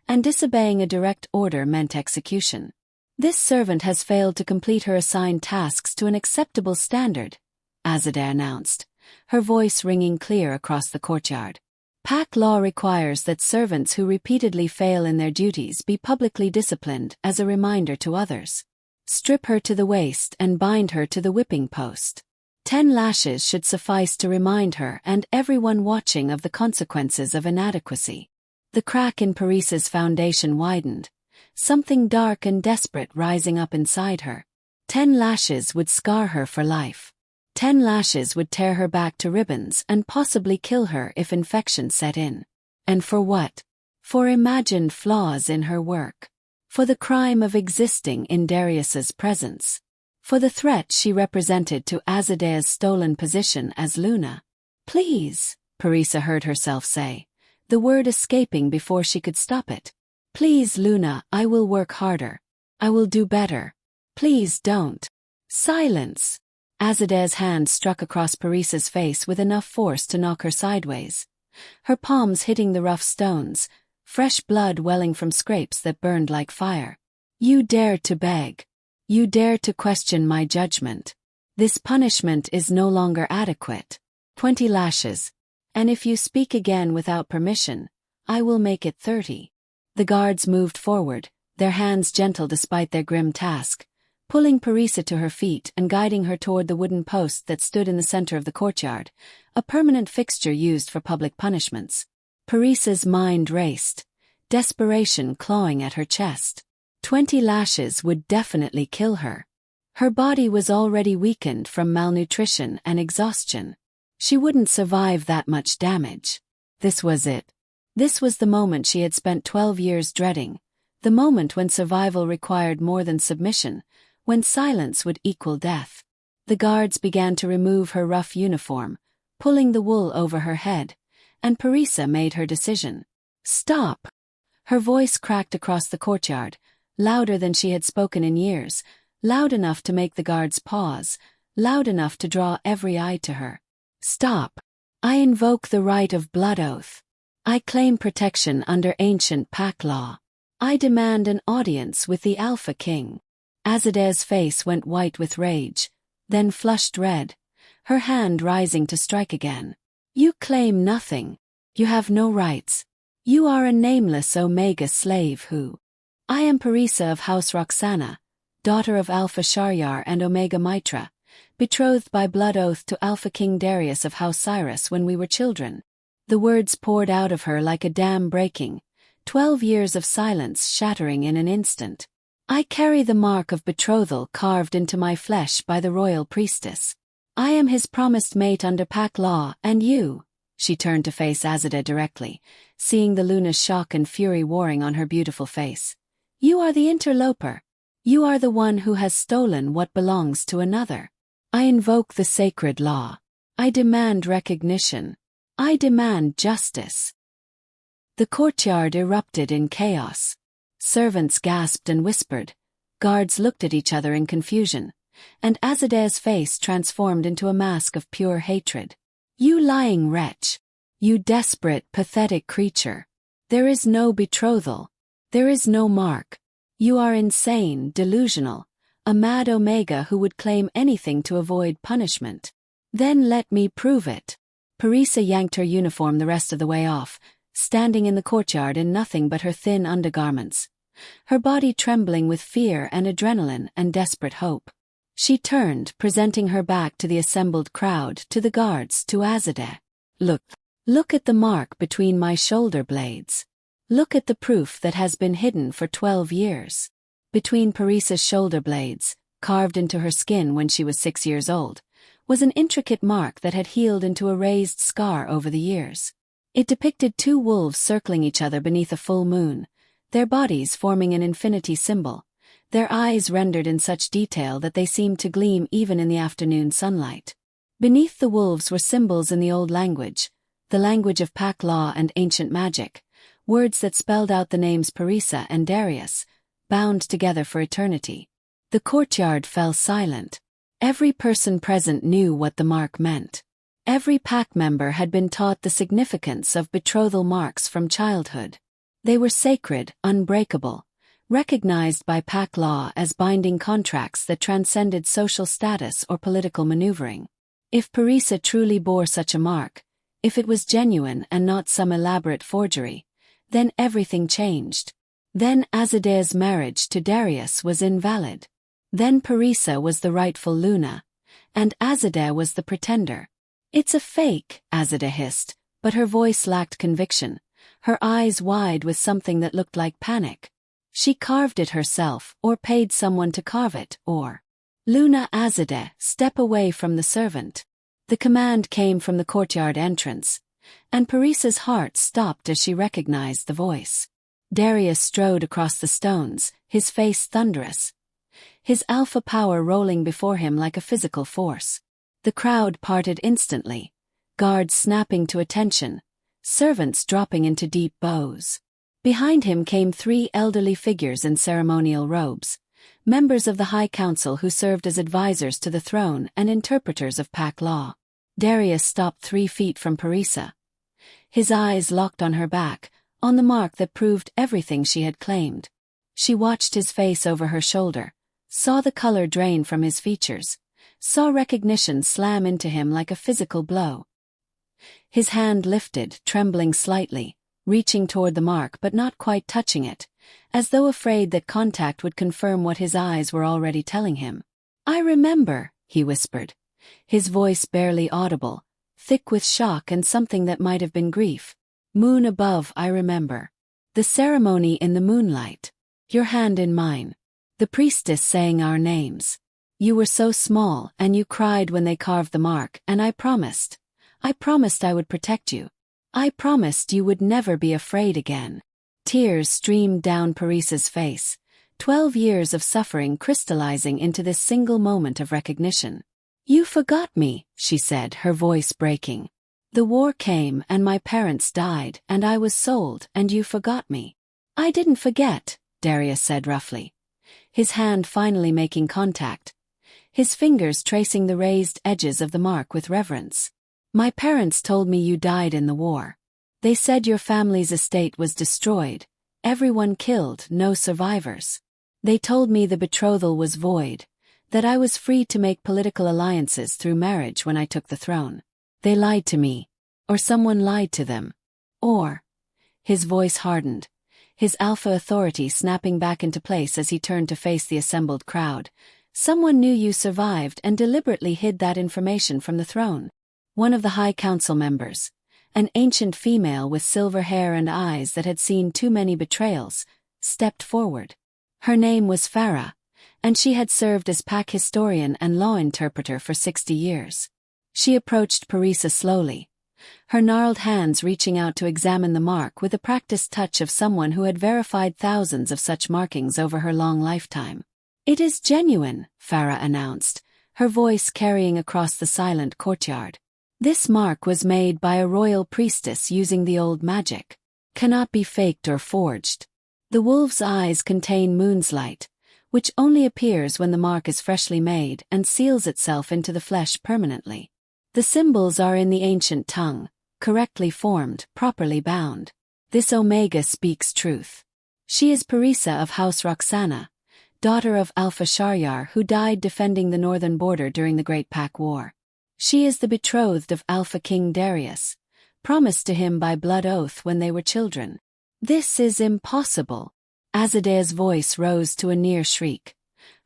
Speaker 1: and disobeying a direct order meant execution. "This servant has failed to complete her assigned tasks to an acceptable standard," Azadeh announced, her voice ringing clear across the courtyard. "Pack law requires that servants who repeatedly fail in their duties be publicly disciplined as a reminder to others. Strip her to the waist and bind her to the whipping post. 10 lashes should suffice to remind her and everyone watching of the consequences of inadequacy." The crack in Parisa's foundation widened, something dark and desperate rising up inside her. 10 lashes would scar her for life. 10 lashes would tear her back to ribbons and possibly kill her if infection set in. And for what? For imagined flaws in her work. For the crime of existing in Darius's presence. For the threat she represented to Azadeh's stolen position as Luna. "Please," Parisa heard herself say, the word escaping before she could stop it. "Please, Luna, I will work harder. I will do better. Please don't." "Silence." Azadeh's hand struck across Parisa's face with enough force to knock her sideways, her palms hitting the rough stones, fresh blood welling from scrapes that burned like fire. "You dare to beg. You dare to question my judgment. This punishment is no longer adequate. 20 lashes. And if you speak again without permission, I will make it 30. The guards moved forward, their hands gentle despite their grim task, pulling Parisa to her feet and guiding her toward the wooden post that stood in the center of the courtyard, a permanent fixture used for public punishments. Parisa's mind raced, desperation clawing at her chest. 20 lashes would definitely kill her. Her body was already weakened from malnutrition and exhaustion. She wouldn't survive that much damage. This was it. This was the moment she had spent 12 years dreading, the moment when survival required more than submission, when silence would equal death. The guards began to remove her rough uniform, pulling the wool over her head, and Parisa made her decision. "Stop!" Her voice cracked across the courtyard, louder than she had spoken in years, loud enough to make the guards pause, loud enough to draw every eye to her. "Stop. I invoke the right of blood oath. I claim protection under ancient pack law. I demand an audience with the Alpha King." Azadeh's face went white with rage, then flushed red, her hand rising to strike again. "You claim nothing. You have no rights. You are a nameless Omega slave who—" "I am Parisa of House Roxana, daughter of Alpha Sharyar and Omega Mitra, betrothed by blood oath to Alpha King Darius of House Cyrus when we were children." The words poured out of her like a dam breaking, 12 years of silence shattering in an instant. "I carry the mark of betrothal carved into my flesh by the royal priestess. I am his promised mate under pack law, and you—" She turned to face Azadeh directly, seeing the Luna's shock and fury warring on her beautiful face. "You are the interloper. You are the one who has stolen what belongs to another. I invoke the sacred law. I demand recognition. I demand justice." The courtyard erupted in chaos. Servants gasped and whispered, guards looked at each other in confusion, and Azadeh's face transformed into a mask of pure hatred. "You lying wretch! You desperate, pathetic creature! There is no betrothal. There is no mark. You are insane, delusional, a mad Omega who would claim anything to avoid punishment. Then let me prove it." Parisa yanked her uniform the rest of the way off, standing in the courtyard in nothing but her thin undergarments, her body trembling with fear and adrenaline and desperate hope. She turned, presenting her back to the assembled crowd, to the guards, to Azadeh. Look at the mark between my shoulder blades. Look at the proof that has been hidden for 12 years. Between Parisa's shoulder blades, carved into her skin when she was 6 years old, was an intricate mark that had healed into a raised scar over the years. It depicted 2 wolves circling each other beneath a full moon, their bodies forming an infinity symbol, their eyes rendered in such detail that they seemed to gleam even in the afternoon sunlight. Beneath the wolves were symbols in the old language, the language of pack law and ancient magic, words that spelled out the names Parisa and Darius, bound together for eternity. The courtyard fell silent. Every person present knew what the mark meant. Every pack member had been taught the significance of betrothal marks from childhood. They were sacred, unbreakable, recognized by pack law as binding contracts that transcended social status or political maneuvering. If Parisa truly bore such a mark, if it was genuine and not some elaborate forgery, then everything changed. Then Azadeh's marriage to Darius was invalid. Then Parisa was the rightful Luna, and Azadeh was the pretender. "It's a fake," Azadeh hissed, but her voice lacked conviction, her eyes wide with something that looked like panic. "She carved it herself, or paid someone to carve it, or—" "Luna Azadeh, step away from the servant." The command came from the courtyard entrance, and Parisa's heart stopped as she recognized the voice. Darius strode across the stones, his face thunderous, his alpha power rolling before him like a physical force. The crowd parted instantly, guards snapping to attention, servants dropping into deep bows. Behind him came 3 elderly figures in ceremonial robes, members of the High Council who served as advisors to the throne and interpreters of pack law. Darius stopped 3 feet from Parisa, his eyes locked on her back, on the mark that proved everything she had claimed. She watched his face over her shoulder, saw the color drain from his features, saw recognition slam into him like a physical blow. His hand lifted, trembling slightly, reaching toward the mark but not quite touching it, as though afraid that contact would confirm what his eyes were already telling him. "I remember," he whispered, his voice barely audible, thick with shock and something that might have been grief. "Moon above, I remember. The ceremony in the moonlight. Your hand in mine. The priestess saying our names. You were so small and you cried when they carved the mark, and I promised I would protect you. I promised you would never be afraid again." Tears streamed down Parisa's face, 12 years of suffering crystallizing into this single moment of recognition. "You forgot me," she said, her voice breaking. "The war came and my parents died and I was sold and you forgot me." "I didn't forget," Darius said roughly, his hand finally making contact, his fingers tracing the raised edges of the mark with reverence. My parents told me you died in the war. They said your family's estate was destroyed, everyone killed, no survivors. They told me the betrothal was void, that I was free to make political alliances through marriage when I took the throne. They lied to me. Or someone lied to them. Or... His voice hardened, his alpha authority snapping back into place as he turned to face the assembled crowd. Someone knew you survived and deliberately hid that information from the throne. One of the High Council members, an ancient female with silver hair and eyes that had seen too many betrayals, stepped forward. Her name was Farah, and she had served as pack historian and law interpreter for 60 years. She approached Parisa slowly, her gnarled hands reaching out to examine the mark with the practiced touch of someone who had verified thousands of such markings over her long lifetime. "It is genuine," Farah announced, her voice carrying across the silent courtyard. "This mark was made by a royal priestess using the old magic. Cannot be faked or forged. The wolf's eyes contain moon's light, which only appears when the mark is freshly made and seals itself into the flesh permanently. The symbols are in the ancient tongue, correctly formed, properly bound. This Omega speaks truth. She is Parisa of House Roxana, daughter of Alpha Sharyar who died defending the northern border during the Great Pack War. She is the betrothed of Alpha King Darius, promised to him by blood oath when they were children." "This is impossible." Azadea's voice rose to a near shriek,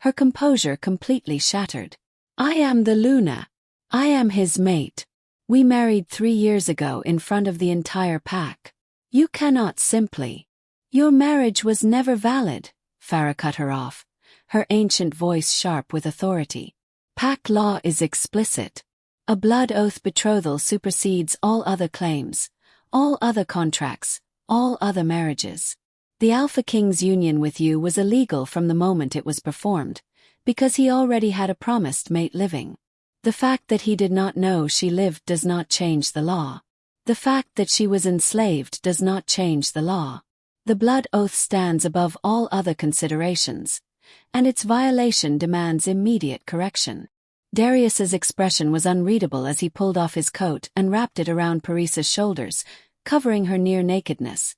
Speaker 1: her composure completely shattered. "I am the Luna. I am his mate. We married 3 years ago in front of the entire pack. You cannot simply. Your marriage was never valid," Farah cut her off, her ancient voice sharp with authority. "Pack law is explicit. A blood oath betrothal supersedes all other claims, all other contracts, all other marriages. The Alpha King's union with you was illegal from the moment it was performed, because he already had a promised mate living. The fact that he did not know she lived does not change the law. The fact that she was enslaved does not change the law. The blood oath stands above all other considerations, and its violation demands immediate correction." Darius's expression was unreadable as he pulled off his coat and wrapped it around Parisa's shoulders, covering her near nakedness.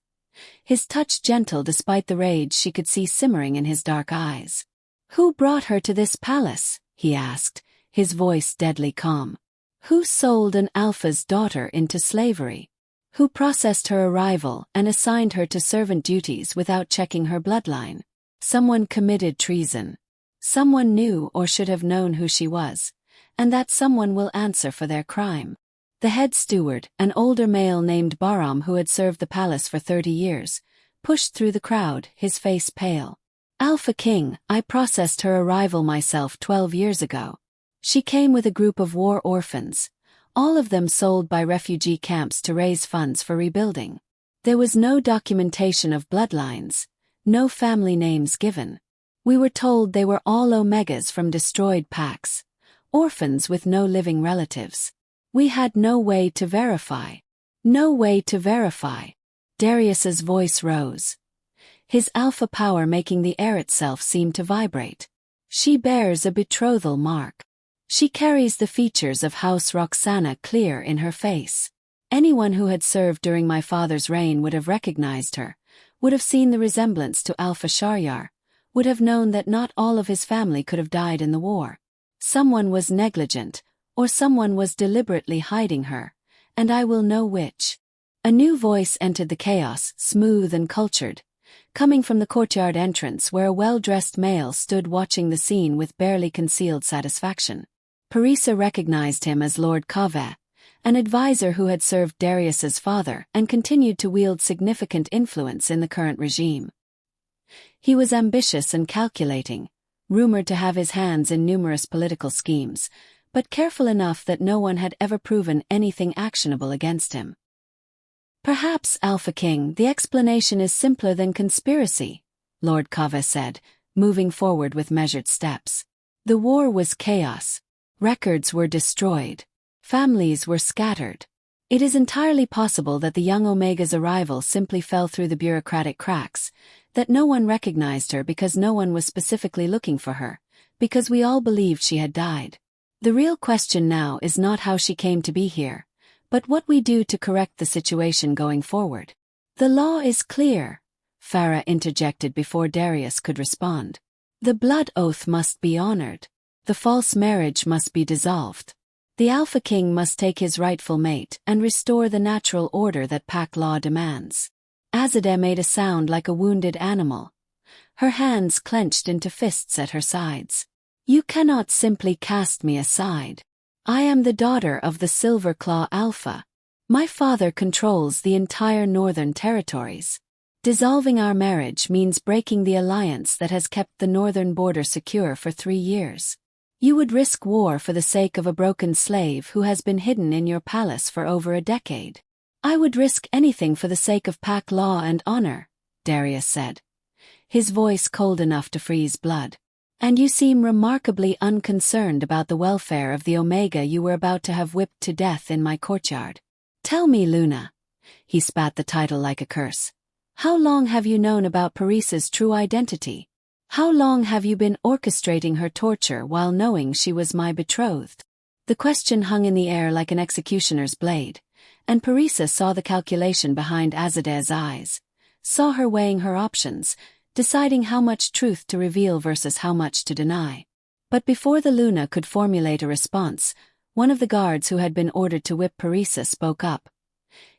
Speaker 1: His touch gentle despite the rage she could see simmering in his dark eyes. "Who brought her to this palace?" he asked, his voice deadly calm. "Who sold an Alpha's daughter into slavery? Who processed her arrival and assigned her to servant duties without checking her bloodline? Someone committed treason. Someone knew or should have known who she was, and that someone will answer for their crime." The head steward, an older male named Bahram who had served the palace for 30 years, pushed through the crowd, his face pale. "Alpha King, I processed her arrival myself 12 years ago. She came with a group of war orphans, all of them sold by refugee camps to raise funds for rebuilding. There was no documentation of bloodlines, no family names given. We were told they were all Omegas from destroyed packs, orphans with no living relatives. We had no way to verify. No way to verify." Darius's voice rose, his alpha power making the air itself seem to vibrate. "She bears a betrothal mark. She carries the features of House Roxana clear in her face. Anyone who had served during my father's reign would have recognized her, would have seen the resemblance to Alpha Sharyar, would have known that not all of his family could have died in the war. Someone was negligent, or someone was deliberately hiding her, and I will know which." A new voice entered the chaos, smooth and cultured, coming from the courtyard entrance where a well-dressed male stood watching the scene with barely concealed satisfaction. Parisa recognized him as Lord Kaveh, an advisor who had served Darius's father and continued to wield significant influence in the current regime. He was ambitious and calculating, rumored to have his hands in numerous political schemes, but careful enough that no one had ever proven anything actionable against him. "Perhaps, Alpha King, the explanation is simpler than conspiracy," Lord Kaveh said, moving forward with measured steps. "The war was chaos. Records were destroyed. Families were scattered. It is entirely possible that the young Omega's arrival simply fell through the bureaucratic cracks, that no one recognized her because no one was specifically looking for her, because we all believed she had died. The real question now is not how she came to be here, but what we do to correct the situation going forward. The law is clear, Farah interjected before Darius could respond. The blood oath must be honored. The false marriage must be dissolved. The Alpha King must take his rightful mate and restore the natural order that pack law demands. Azadeh made a sound like a wounded animal. Her hands clenched into fists at her sides. You cannot simply cast me aside. I am the daughter of the Silver Claw Alpha. My father controls the entire Northern Territories. Dissolving our marriage means breaking the alliance that has kept the northern border secure for 3 years. You would risk war for the sake of a broken slave who has been hidden in your palace for over a decade. I would risk anything for the sake of pack law and honor, Darius said, his voice cold enough to freeze blood. And you seem remarkably unconcerned about the welfare of the Omega you were about to have whipped to death in my courtyard. Tell me, Luna. He spat the title like a curse. How long have you known about Parissa's true identity? How long have you been orchestrating her torture while knowing she was my betrothed? The question hung in the air like an executioner's blade, and Parissa saw the calculation behind Azadeh's eyes, saw her weighing her options, deciding how much truth to reveal versus how much to deny. But before the Luna could formulate a response, one of the guards who had been ordered to whip Parissa spoke up.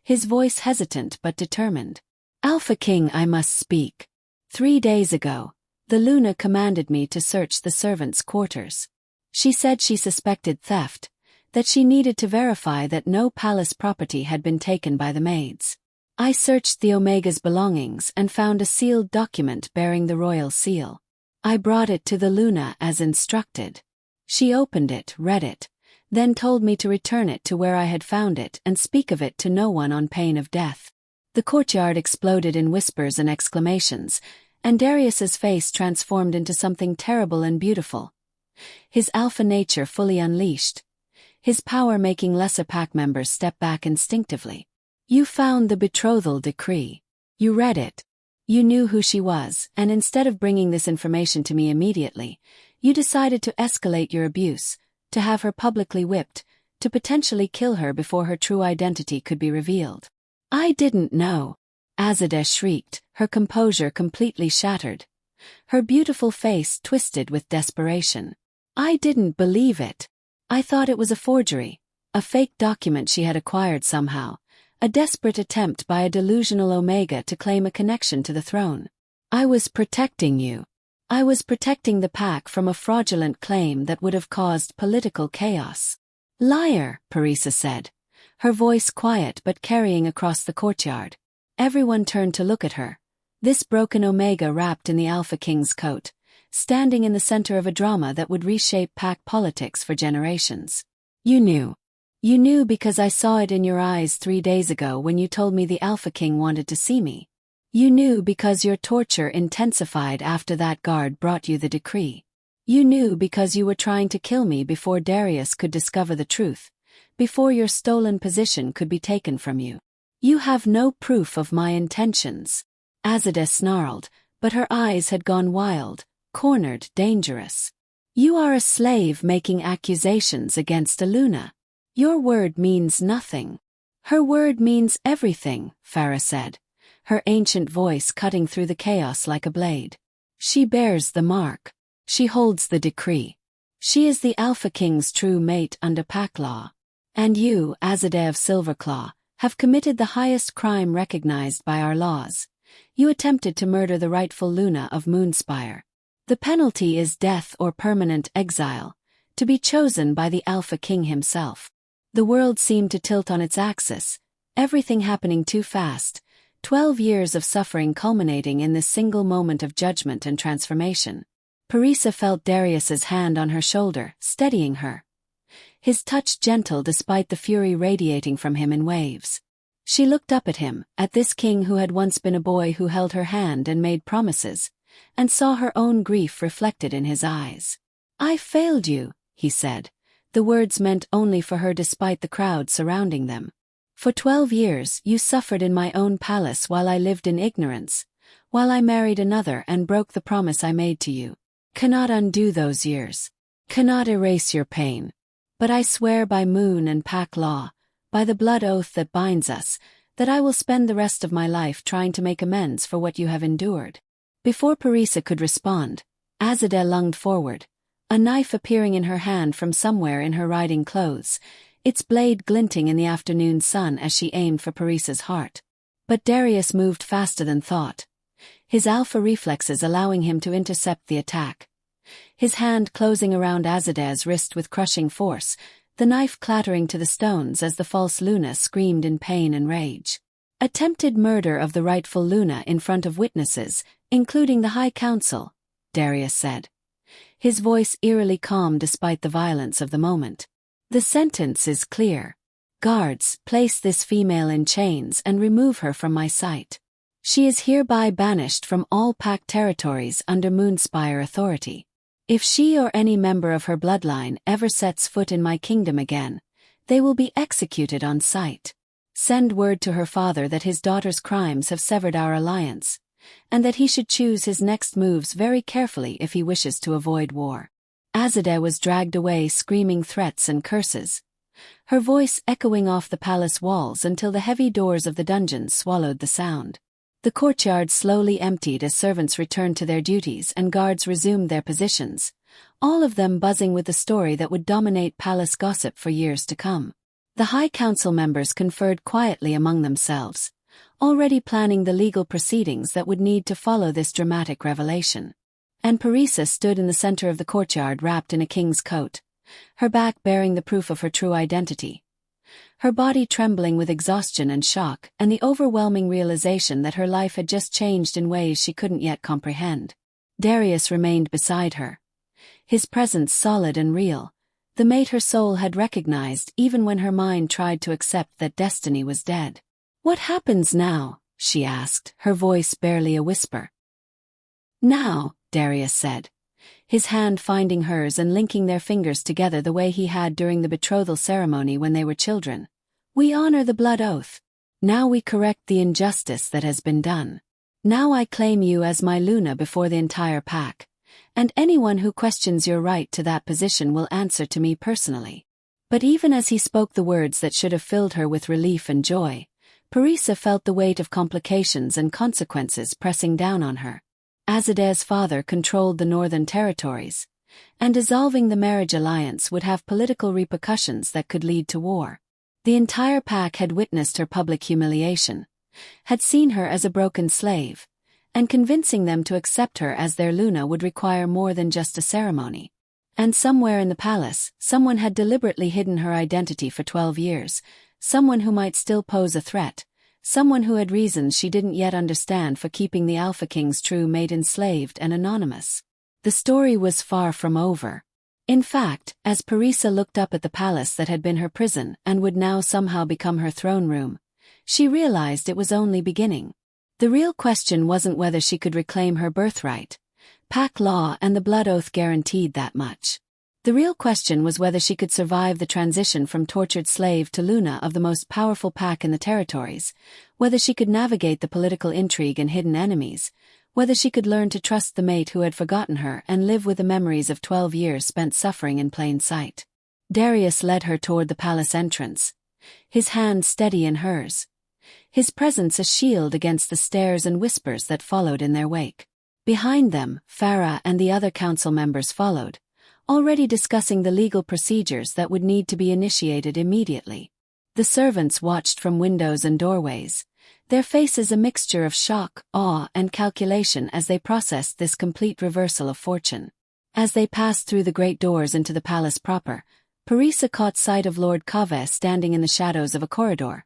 Speaker 1: His voice hesitant but determined. Alpha King, I must speak. 3 days ago, the Luna commanded me to search the servants' quarters. She said she suspected theft, that she needed to verify that no palace property had been taken by the maids. I searched the Omega's belongings and found a sealed document bearing the royal seal. I brought it to the Luna as instructed. She opened it, read it, then told me to return it to where I had found it and speak of it to no one on pain of death. The courtyard exploded in whispers and exclamations, and Darius's face transformed into something terrible and beautiful. His alpha nature fully unleashed, his power making lesser pack members step back instinctively. You found the betrothal decree. You read it. You knew who she was, and instead of bringing this information to me immediately, you decided to escalate your abuse, to have her publicly whipped, to potentially kill her before her true identity could be revealed. I didn't know. Azadeh shrieked, her composure completely shattered. Her beautiful face twisted with desperation. I didn't believe it. I thought it was a forgery, a fake document she had acquired somehow. A desperate attempt by a delusional Omega to claim a connection to the throne. I was protecting you. I was protecting the pack from a fraudulent claim that would have caused political chaos. Liar, Parissa said, her voice quiet but carrying across the courtyard. Everyone turned to look at her. This broken Omega wrapped in the Alpha King's coat, standing in the center of a drama that would reshape pack politics for generations. You knew. You knew because I saw it in your eyes 3 days ago when you told me the Alpha King wanted to see me. You knew because your torture intensified after that guard brought you the decree. You knew because you were trying to kill me before Darius could discover the truth, before your stolen position could be taken from you. You have no proof of my intentions. Azadeh snarled, but her eyes had gone wild, cornered, dangerous. You are a slave making accusations against a Luna. Your word means nothing. Her word means everything, Farah said, her ancient voice cutting through the chaos like a blade. She bears the mark. She holds the decree. She is the Alpha King's true mate under pack law. And you, Azadeh of Silverclaw, have committed the highest crime recognized by our laws. You attempted to murder the rightful Luna of Moonspire. The penalty is death or permanent exile, to be chosen by the Alpha King himself. The world seemed to tilt on its axis, everything happening too fast, 12 years of suffering culminating in this single moment of judgment and transformation. Parissa felt Darius's hand on her shoulder, steadying her. His touch gentle despite the fury radiating from him in waves. She looked up at him, at this king who had once been a boy who held her hand and made promises, and saw her own grief reflected in his eyes. I failed you, he said. The words meant only for her despite the crowd surrounding them. For 12 years you suffered in my own palace while I lived in ignorance, while I married another and broke the promise I made to you. cannot undo those years, cannot erase your pain. But I swear by moon and pack law, by the blood oath that binds us, that I will spend the rest of my life trying to make amends for what you have endured." Before Parisa could respond, Azadeh lunged forward, a knife appearing in her hand from somewhere in her riding clothes, its blade glinting in the afternoon sun as she aimed for Parisa's heart. But Darius moved faster than thought, his alpha reflexes allowing him to intercept the attack. His hand closing around Azadeh's wrist with crushing force, the knife clattering to the stones as the false Luna screamed in pain and rage. "Attempted murder of the rightful Luna in front of witnesses, including the High Council," Darius said, his voice eerily calm despite the violence of the moment. "The sentence is clear. Guards, place this female in chains and remove her from my sight. She is hereby banished from all Pact territories under Moonspire authority. If she or any member of her bloodline ever sets foot in my kingdom again, they will be executed on sight. Send word to her father that his daughter's crimes have severed our alliance, and that he should choose his next moves very carefully if he wishes to avoid war." Azadeh was dragged away screaming threats and curses, her voice echoing off the palace walls until the heavy doors of the dungeon swallowed the sound. The courtyard slowly emptied as servants returned to their duties and guards resumed their positions, all of them buzzing with the story that would dominate palace gossip for years to come. The High Council members conferred quietly among themselves, already planning the legal proceedings that would need to follow this dramatic revelation. And Parisa stood in the center of the courtyard wrapped in a king's coat, her back bearing the proof of her true identity, her body trembling with exhaustion and shock and the overwhelming realization that her life had just changed in ways she couldn't yet comprehend. Darius remained beside her, his presence solid and real, the mate her soul had recognized even when her mind tried to accept that destiny was dead. "What happens now?" she asked, her voice barely a whisper. "Now," Darius said, his hand finding hers and linking their fingers together the way he had during the betrothal ceremony when they were children. "We honor the blood oath. Now we correct the injustice that has been done. Now I claim you as my Luna before the entire pack, and anyone who questions your right to that position will answer to me personally." But even as he spoke the words that should have filled her with relief and joy, Parisa felt the weight of complications and consequences pressing down on her. Azadeh's father controlled the northern territories, and dissolving the marriage alliance would have political repercussions that could lead to war. The entire pack had witnessed her public humiliation, had seen her as a broken slave, and convincing them to accept her as their Luna would require more than just a ceremony. And somewhere in the palace, someone had deliberately hidden her identity for 12 years, someone who might still pose a threat, someone who had reasons she didn't yet understand for keeping the Alpha King's true mate enslaved and anonymous. The story was far from over. In fact, as Parisa looked up at the palace that had been her prison and would now somehow become her throne room, she realized it was only beginning. The real question wasn't whether she could reclaim her birthright. Pack law and the blood oath guaranteed that much. The real question was whether she could survive the transition from tortured slave to Luna of the most powerful pack in the territories, whether she could navigate the political intrigue and hidden enemies, whether she could learn to trust the mate who had forgotten her and live with the memories of 12 years spent suffering in plain sight. Darius led her toward the palace entrance, his hand steady in hers, his presence a shield against the stares and whispers that followed in their wake. Behind them, Farah and the other council members followed, already discussing the legal procedures that would need to be initiated immediately. The servants watched from windows and doorways, their faces a mixture of shock, awe, and calculation as they processed this complete reversal of fortune. As they passed through the great doors into the palace proper, Parisa caught sight of Lord Kaveh standing in the shadows of a corridor,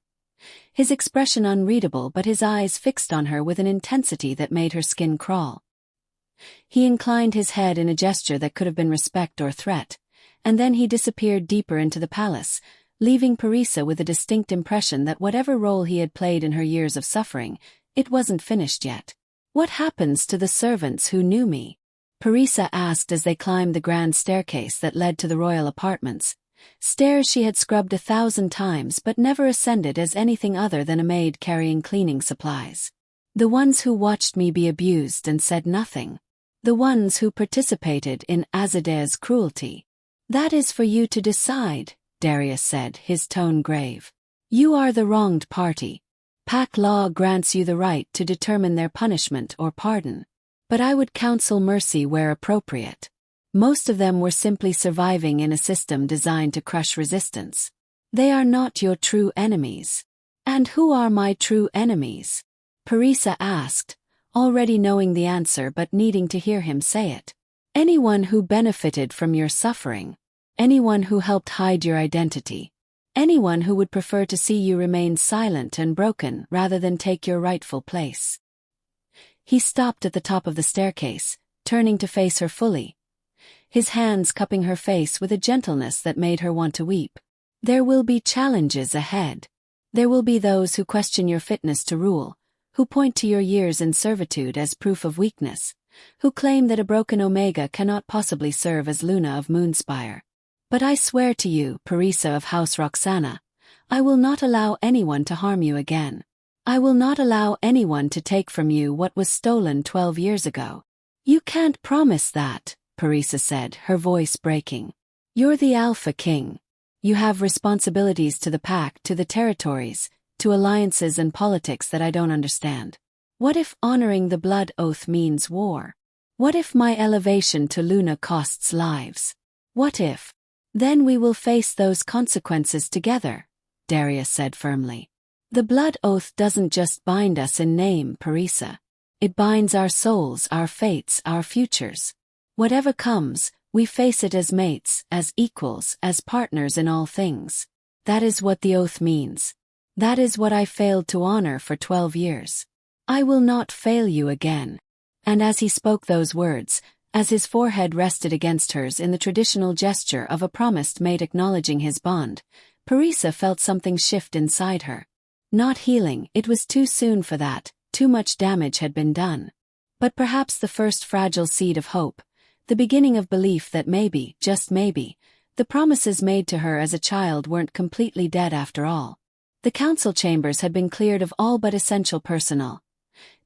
Speaker 1: his expression unreadable but his eyes fixed on her with an intensity that made her skin crawl. He inclined his head in a gesture that could have been respect or threat, and then he disappeared deeper into the palace, leaving Parisa with a distinct impression that whatever role he had played in her years of suffering, it wasn't finished yet. "What happens to the servants who knew me?" Parisa asked as they climbed the grand staircase that led to the royal apartments, stairs she had scrubbed 1,000 times but never ascended as anything other than a maid carrying cleaning supplies. "The ones who watched me be abused and said nothing. The ones who participated in Azadeh's cruelty. That is for you to decide, Darius said, his tone grave. You are the wronged party. Pack law grants you the right to determine their punishment or pardon. But I would counsel mercy where appropriate. Most of them were simply surviving in a system designed to crush resistance. They are not your true enemies. And who are my true enemies? Parisa asked, already knowing the answer but needing to hear him say it. Anyone who benefited from your suffering. Anyone who helped hide your identity. Anyone who would prefer to see you remain silent and broken rather than take your rightful place. He stopped at the top of the staircase, turning to face her fully, his hands cupping her face with a gentleness that made her want to weep. There will be challenges ahead. There will be those who question your fitness to rule, who point to your years in servitude as proof of weakness, who claim that a broken Omega cannot possibly serve as Luna of Moonspire. But I swear to you, Parisa of House Roxana, I will not allow anyone to harm you again. I will not allow anyone to take from you what was stolen 12 years ago. You can't promise that, Parisa said, her voice breaking. You're the Alpha King. You have responsibilities to the pack, to the territories, to alliances and politics that I don't understand. What if honoring the blood oath means war? What if my elevation to Luna costs lives? What if? Then we will face those consequences together, Darius said firmly. The blood oath doesn't just bind us in name, Parisa. It binds our souls, our fates, our futures. Whatever comes, we face it as mates, as equals, as partners in all things. That is what the oath means. That is what I failed to honor for 12 years. I will not fail you again. And as he spoke those words, as his forehead rested against hers in the traditional gesture of a promised mate acknowledging his bond, Parisa felt something shift inside her. Not healing, it was too soon for that, too much damage had been done. But perhaps the first fragile seed of hope, the beginning of belief that maybe, just maybe, the promises made to her as a child weren't completely dead after all. The council chambers had been cleared of all but essential personnel.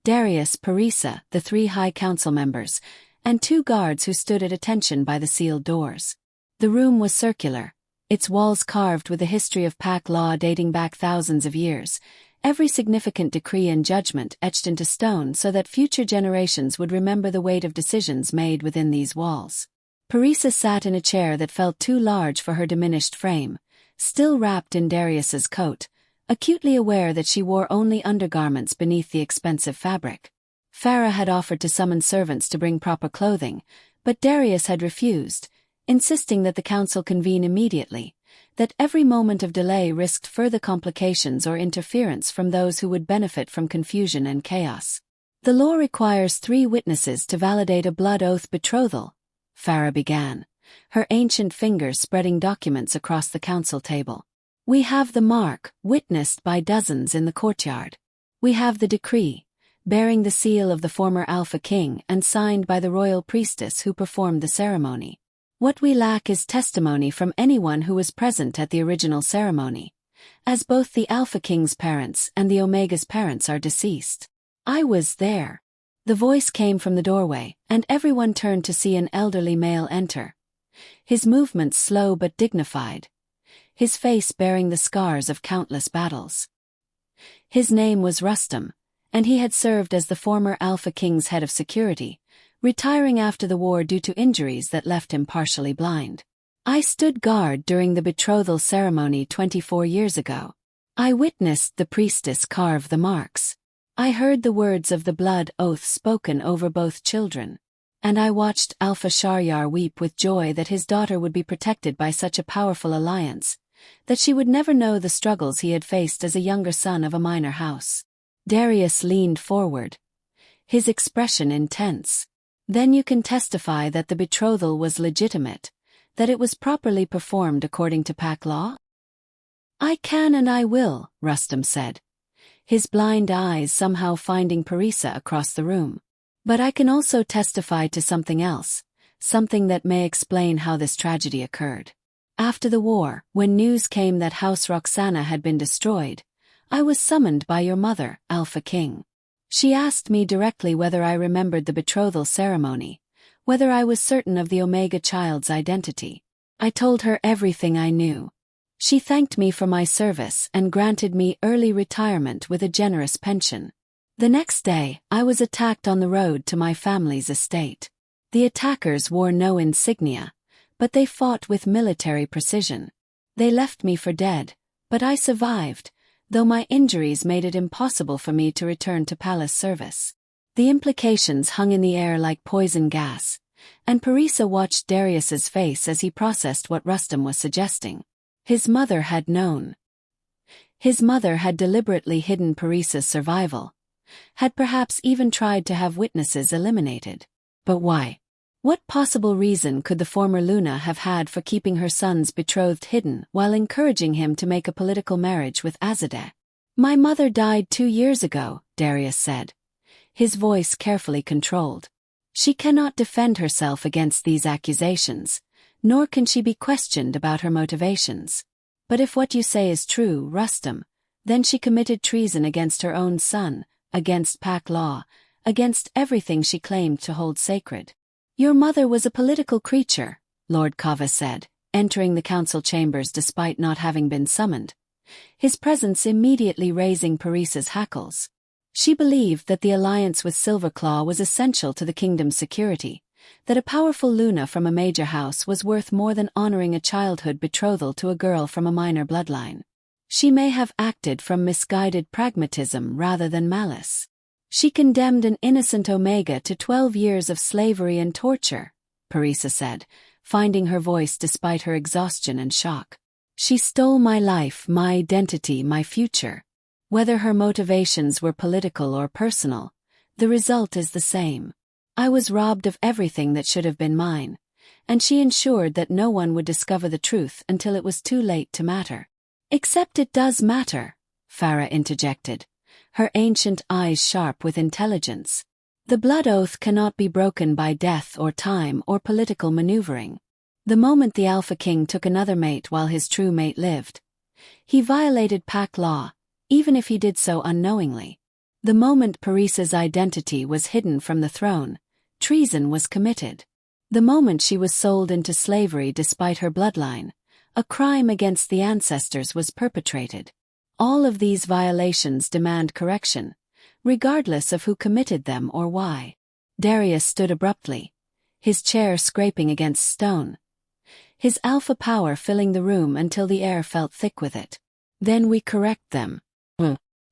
Speaker 1: Darius, Parisa, the 3 high council members, and 2 guards who stood at attention by the sealed doors. The room was circular, its walls carved with a history of pack law dating back thousands of years, every significant decree and judgment etched into stone so that future generations would remember the weight of decisions made within these walls. Parisa sat in a chair that felt too large for her diminished frame, still wrapped in Darius's coat, acutely aware that she wore only undergarments beneath the expensive fabric. Farah had offered to summon servants to bring proper clothing, but Darius had refused, insisting that the council convene immediately, that every moment of delay risked further complications or interference from those who would benefit from confusion and chaos. The law requires 3 witnesses to validate a blood oath betrothal, Farah began, her ancient fingers spreading documents across the council table. We have the mark, witnessed by dozens in the courtyard. We have the decree, bearing the seal of the former Alpha King and signed by the royal priestess who performed the ceremony. What we lack is testimony from anyone who was present at the original ceremony, as both the Alpha King's parents and the Omega's parents are deceased. I was there. The voice came from the doorway, and everyone turned to see an elderly male enter. His movements slow but dignified, his face bearing the scars of countless battles. His name was Rustam, and he had served as the former Alpha King's head of security, retiring after the war due to injuries that left him partially blind. I stood guard during the betrothal ceremony 24 years ago. I witnessed the priestess carve the marks. I heard the words of the blood oath spoken over both children. And I watched Alpha Sharyar weep with joy that his daughter would be protected by such a powerful alliance, that she would never know the struggles he had faced as a younger son of a minor house. Darius leaned forward, his expression intense. Then you can testify that the betrothal was legitimate, that it was properly performed according to pack law? I can and I will, Rustam said, his blind eyes somehow finding Parisa across the room. But I can also testify to something else, something that may explain how this tragedy occurred. After the war, when news came that House Roxana had been destroyed, I was summoned by your mother, Alpha King. She asked me directly whether I remembered the betrothal ceremony, whether I was certain of the Omega child's identity. I told her everything I knew. She thanked me for my service and granted me early retirement with a generous pension. The next day, I was attacked on the road to my family's estate. The attackers wore no insignia, but they fought with military precision. They left me for dead, but I survived, though my injuries made it impossible for me to return to palace service. The implications hung in the air like poison gas, and Parisa watched Darius's face as he processed what Rustam was suggesting. His mother had known. His mother had deliberately hidden Parisa's survival, had perhaps even tried to have witnesses eliminated. But why? What possible reason could the former Luna have had for keeping her son's betrothed hidden while encouraging him to make a political marriage with Azadeh? My mother died 2 years ago, Darius said, his voice carefully controlled. She cannot defend herself against these accusations, nor can she be questioned about her motivations. But if what you say is true, Rustam, then she committed treason against her own son, against Pak law, against everything she claimed to hold sacred. Your mother was a political creature, Lord Kava said, entering the council chambers despite not having been summoned, his presence immediately raising Parisa's hackles. She believed that the alliance with Silverclaw was essential to the kingdom's security, that a powerful Luna from a major house was worth more than honoring a childhood betrothal to a girl from a minor bloodline. She may have acted from misguided pragmatism rather than malice. She condemned an innocent Omega to 12 years of slavery and torture, Parisa said, finding her voice despite her exhaustion and shock. She stole my life, my identity, my future. Whether her motivations were political or personal, the result is the same. I was robbed of everything that should have been mine, and she ensured that no one would discover the truth until it was too late to matter. Except it does matter, Farah interjected, her ancient eyes sharp with intelligence. The blood oath cannot be broken by death or time or political maneuvering. The moment the Alpha King took another mate while his true mate lived, he violated Pak law, even if he did so unknowingly. The moment Parisa's identity was hidden from the throne, treason was committed. The moment she was sold into slavery despite her bloodline, a crime against the ancestors was perpetrated. All of these violations demand correction, regardless of who committed them or why. Darius stood abruptly, his chair scraping against stone, his alpha power filling the room until the air felt thick with it. Then we correct them.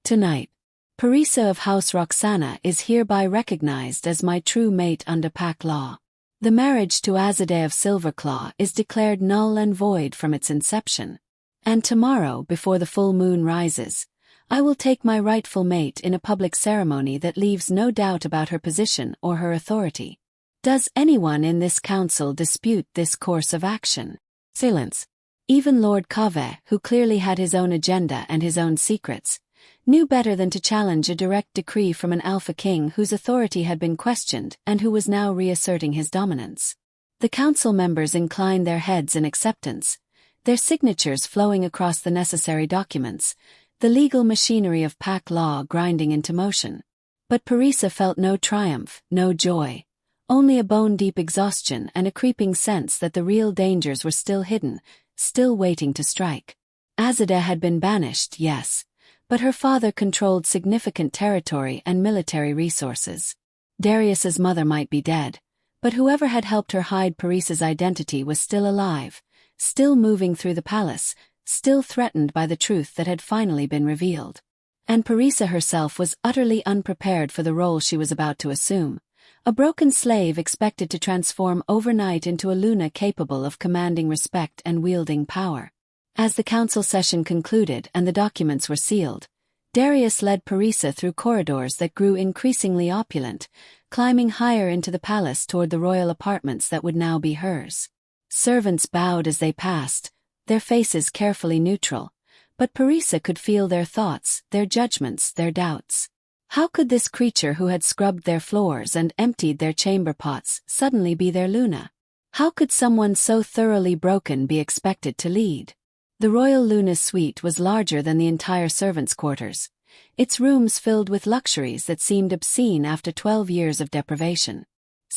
Speaker 1: Tonight, Parisa of House Roxana is hereby recognized as my true mate under Pak law. The marriage to Azadeh of Silverclaw is declared null and void from its inception. And tomorrow, before the full moon rises, I will take my rightful mate in a public ceremony that leaves no doubt about her position or her authority. Does anyone in this council dispute this course of action? Silence. Even Lord Kaveh, who clearly had his own agenda and his own secrets, knew better than to challenge a direct decree from an Alpha King whose authority had been questioned and who was now reasserting his dominance. The council members inclined their heads in acceptance, their signatures flowing across the necessary documents, the legal machinery of Pak law grinding into motion. But Parisa felt no triumph, no joy, only a bone-deep exhaustion and a creeping sense that the real dangers were still hidden, still waiting to strike. Azadeh had been banished, yes, but her father controlled significant territory and military resources. Darius's mother might be dead, but whoever had helped her hide Parisa's identity was still alive, still moving through the palace, still threatened by the truth that had finally been revealed. And Parisa herself was utterly unprepared for the role she was about to assume, a broken slave expected to transform overnight into a Luna capable of commanding respect and wielding power. As the council session concluded and the documents were sealed, Darius led Parisa through corridors that grew increasingly opulent, climbing higher into the palace toward the royal apartments that would now be hers. Servants bowed as they passed, their faces carefully neutral, but Parisa could feel their thoughts, their judgments, their doubts. How could this creature who had scrubbed their floors and emptied their chamber pots suddenly be their Luna? How could someone so thoroughly broken be expected to lead? The royal Luna's suite was larger than the entire servants' quarters, its rooms filled with luxuries that seemed obscene after 12 years of deprivation.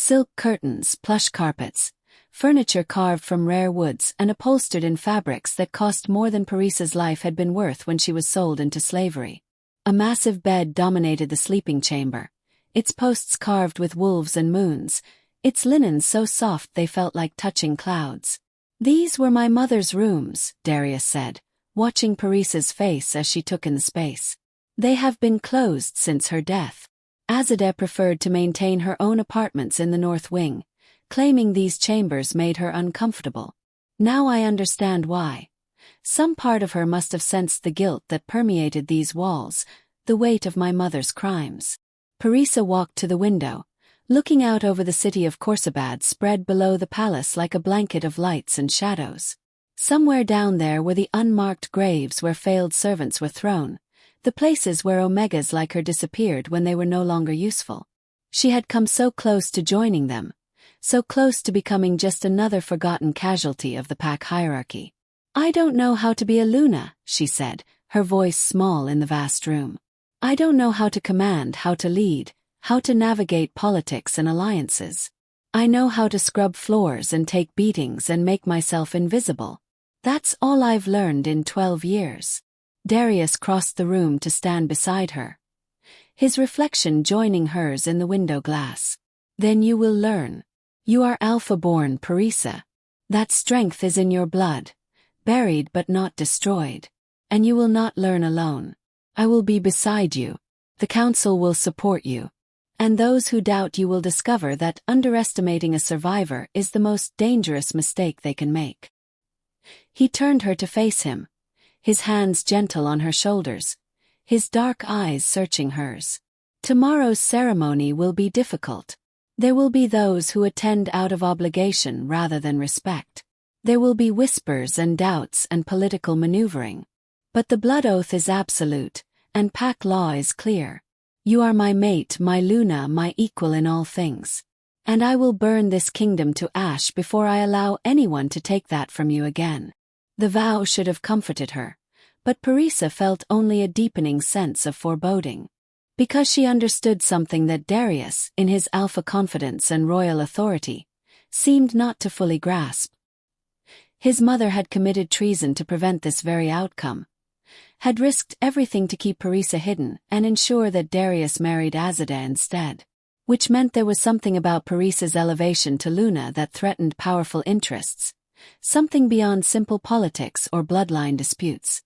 Speaker 1: Silk curtains, plush carpets, furniture carved from rare woods and upholstered in fabrics that cost more than Parissa's life had been worth when she was sold into slavery. A massive bed dominated the sleeping chamber, its posts carved with wolves and moons, its linens so soft they felt like touching clouds. "These were my mother's rooms," Darius said, watching Parissa's face as she took in the space. "They have been closed since her death." Azadeh preferred to maintain her own apartments in the north wing, claiming these chambers made her uncomfortable. "Now I understand why. Some part of her must have sensed the guilt that permeated these walls, the weight of my mother's crimes." Parissa walked to the window, looking out over the city of Khorsabad spread below the palace like a blanket of lights and shadows. Somewhere down there were the unmarked graves where failed servants were thrown, the places where omegas like her disappeared when they were no longer useful. She had come so close to joining them, so close to becoming just another forgotten casualty of the pack hierarchy. "I don't know how to be a Luna," she said, her voice small in the vast room. "I don't know how to command, how to lead, how to navigate politics and alliances. I know how to scrub floors and take beatings and make myself invisible. That's all I've learned in 12 years. Darius crossed the room to stand beside her, his reflection joining hers in the window glass. "Then you will learn. You are Alpha-born, Parissa. That strength is in your blood, buried but not destroyed. And you will not learn alone. I will be beside you. The council will support you. And those who doubt you will discover that underestimating a survivor is the most dangerous mistake they can make." He turned her to face him, his hands gentle on her shoulders, his dark eyes searching hers. "Tomorrow's ceremony will be difficult. There will be those who attend out of obligation rather than respect. There will be whispers and doubts and political maneuvering. But the blood oath is absolute, and pack law is clear. You are my mate, my Luna, my equal in all things. And I will burn this kingdom to ash before I allow anyone to take that from you again." The vow should have comforted her, but Parissa felt only a deepening sense of foreboding. Because she understood something that Darius, in his alpha confidence and royal authority, seemed not to fully grasp. His mother had committed treason to prevent this very outcome, had risked everything to keep Parissa hidden and ensure that Darius married Azadeh instead. Which meant there was something about Parissa's elevation to Luna that threatened powerful interests, something beyond simple politics or bloodline disputes.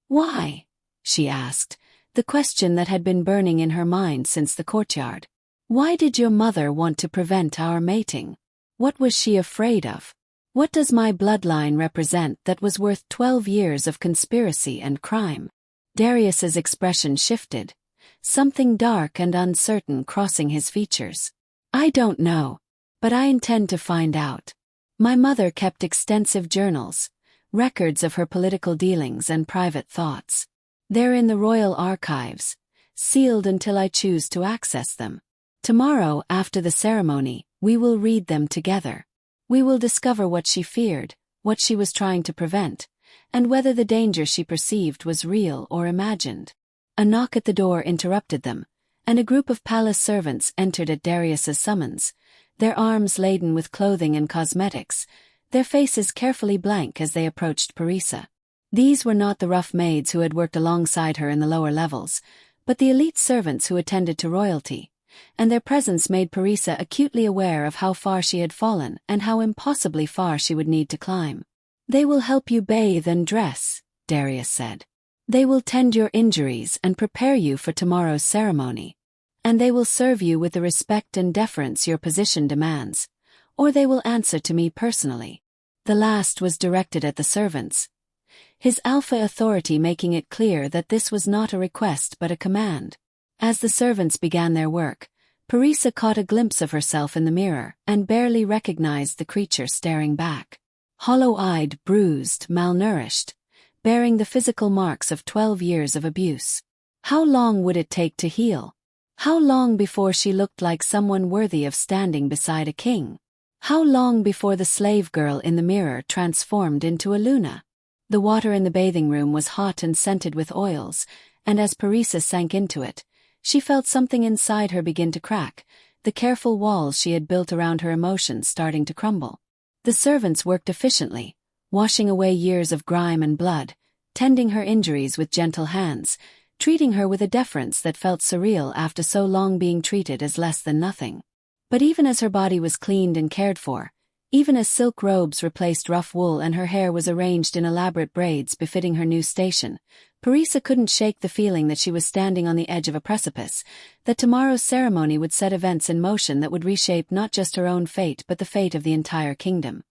Speaker 1: "Why?" she asked, the question that had been burning in her mind since the courtyard. "Why did your mother want to prevent our mating? What was she afraid of? What does my bloodline represent that was worth 12 years of conspiracy and crime?" Darius's expression shifted, something dark and uncertain crossing his features. "I don't know, but I intend to find out. My mother kept extensive journals, records of her political dealings and private thoughts. They're in the royal archives, sealed until I choose to access them. Tomorrow, after the ceremony, we will read them together. We will discover what she feared, what she was trying to prevent, and whether the danger she perceived was real or imagined." A knock at the door interrupted them, and a group of palace servants entered at Darius's summons, their arms laden with clothing and cosmetics, their faces carefully blank as they approached Parissa. These were not the rough maids who had worked alongside her in the lower levels, but the elite servants who attended to royalty, and their presence made Parissa acutely aware of how far she had fallen and how impossibly far she would need to climb. "They will help you bathe and dress," Darius said. "They will tend your injuries and prepare you for tomorrow's ceremony. And they will serve you with the respect and deference your position demands, or they will answer to me personally." The last was directed at the servants, his alpha authority making it clear that this was not a request but a command. As the servants began their work, Parissa caught a glimpse of herself in the mirror and barely recognized the creature staring back. Hollow-eyed, bruised, malnourished, bearing the physical marks of 12 years of abuse. How long would it take to heal? How long before she looked like someone worthy of standing beside a king? How long before the slave girl in the mirror transformed into a Luna? The water in the bathing room was hot and scented with oils, and as Parissa sank into it, she felt something inside her begin to crack, the careful walls she had built around her emotions starting to crumble. The servants worked efficiently, washing away years of grime and blood, tending her injuries with gentle hands, treating her with a deference that felt surreal after so long being treated as less than nothing. But even as her body was cleaned and cared for, even as silk robes replaced rough wool and her hair was arranged in elaborate braids befitting her new station, Parisa couldn't shake the feeling that she was standing on the edge of a precipice, that tomorrow's ceremony would set events in motion that would reshape not just her own fate but the fate of the entire kingdom.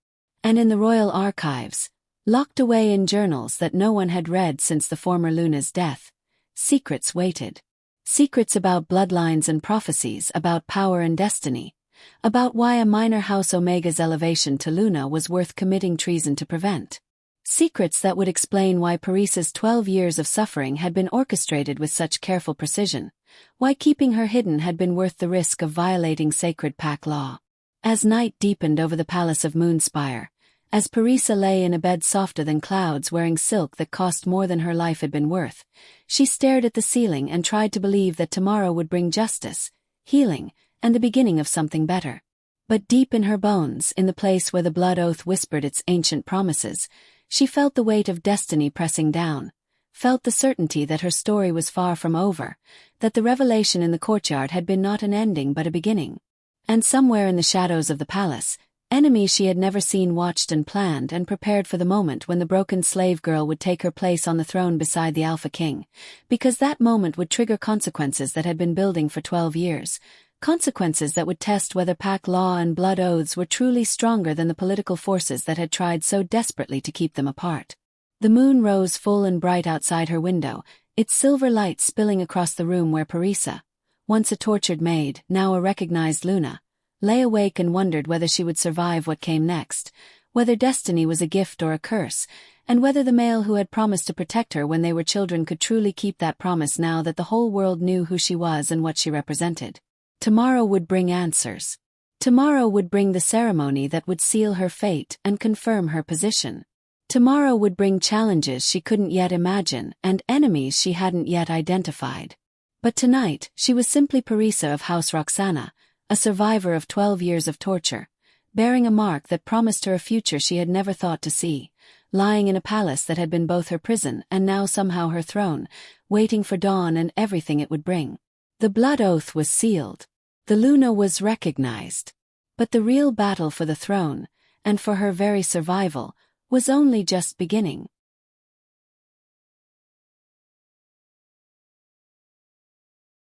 Speaker 1: And in the royal archives, locked away in journals that no one had read since the former Luna's death, secrets waited. Secrets about bloodlines and prophecies, about power and destiny, about why a minor House Omega's elevation to Luna was worth committing treason to prevent. Secrets that would explain why Parisa's 12 years of suffering had been orchestrated with such careful precision, why keeping her hidden had been worth the risk of violating sacred pack law. As night deepened over the palace of Moonspire, as Parisa lay in a bed softer than clouds wearing silk that cost more than her life had been worth, she stared at the ceiling and tried to believe that tomorrow would bring justice, healing, and the beginning of something better. But deep in her bones, in the place where the blood oath whispered its ancient promises, she felt the weight of destiny pressing down, felt the certainty that her story was far from over, that the revelation in the courtyard had been not an ending but a beginning. And somewhere in the shadows of the palace, enemies she had never seen watched and planned and prepared for the moment when the broken slave girl would take her place on the throne beside the Alpha King, because that moment would trigger consequences that had been building for 12 years, consequences that would test whether pack law and blood oaths were truly stronger than the political forces that had tried so desperately to keep them apart. The moon rose full and bright outside her window, its silver light spilling across the room where Parisa, once a tortured maid, now a recognized Luna, lay awake and wondered whether she would survive what came next, whether destiny was a gift or a curse, and whether the male who had promised to protect her when they were children could truly keep that promise now that the whole world knew who she was and what she represented. Tomorrow would bring answers. Tomorrow would bring the ceremony that would seal her fate and confirm her position. Tomorrow would bring challenges she couldn't yet imagine and enemies she hadn't yet identified. But tonight, she was simply Parisa of House Roxana, a survivor of 12 years of torture, bearing a mark that promised her a future she had never thought to see, lying in a palace that had been both her prison and now somehow her throne, waiting for dawn and everything it would bring. The blood oath was sealed. The Luna was recognized. But the real battle for the throne, and for her very survival, was only just beginning.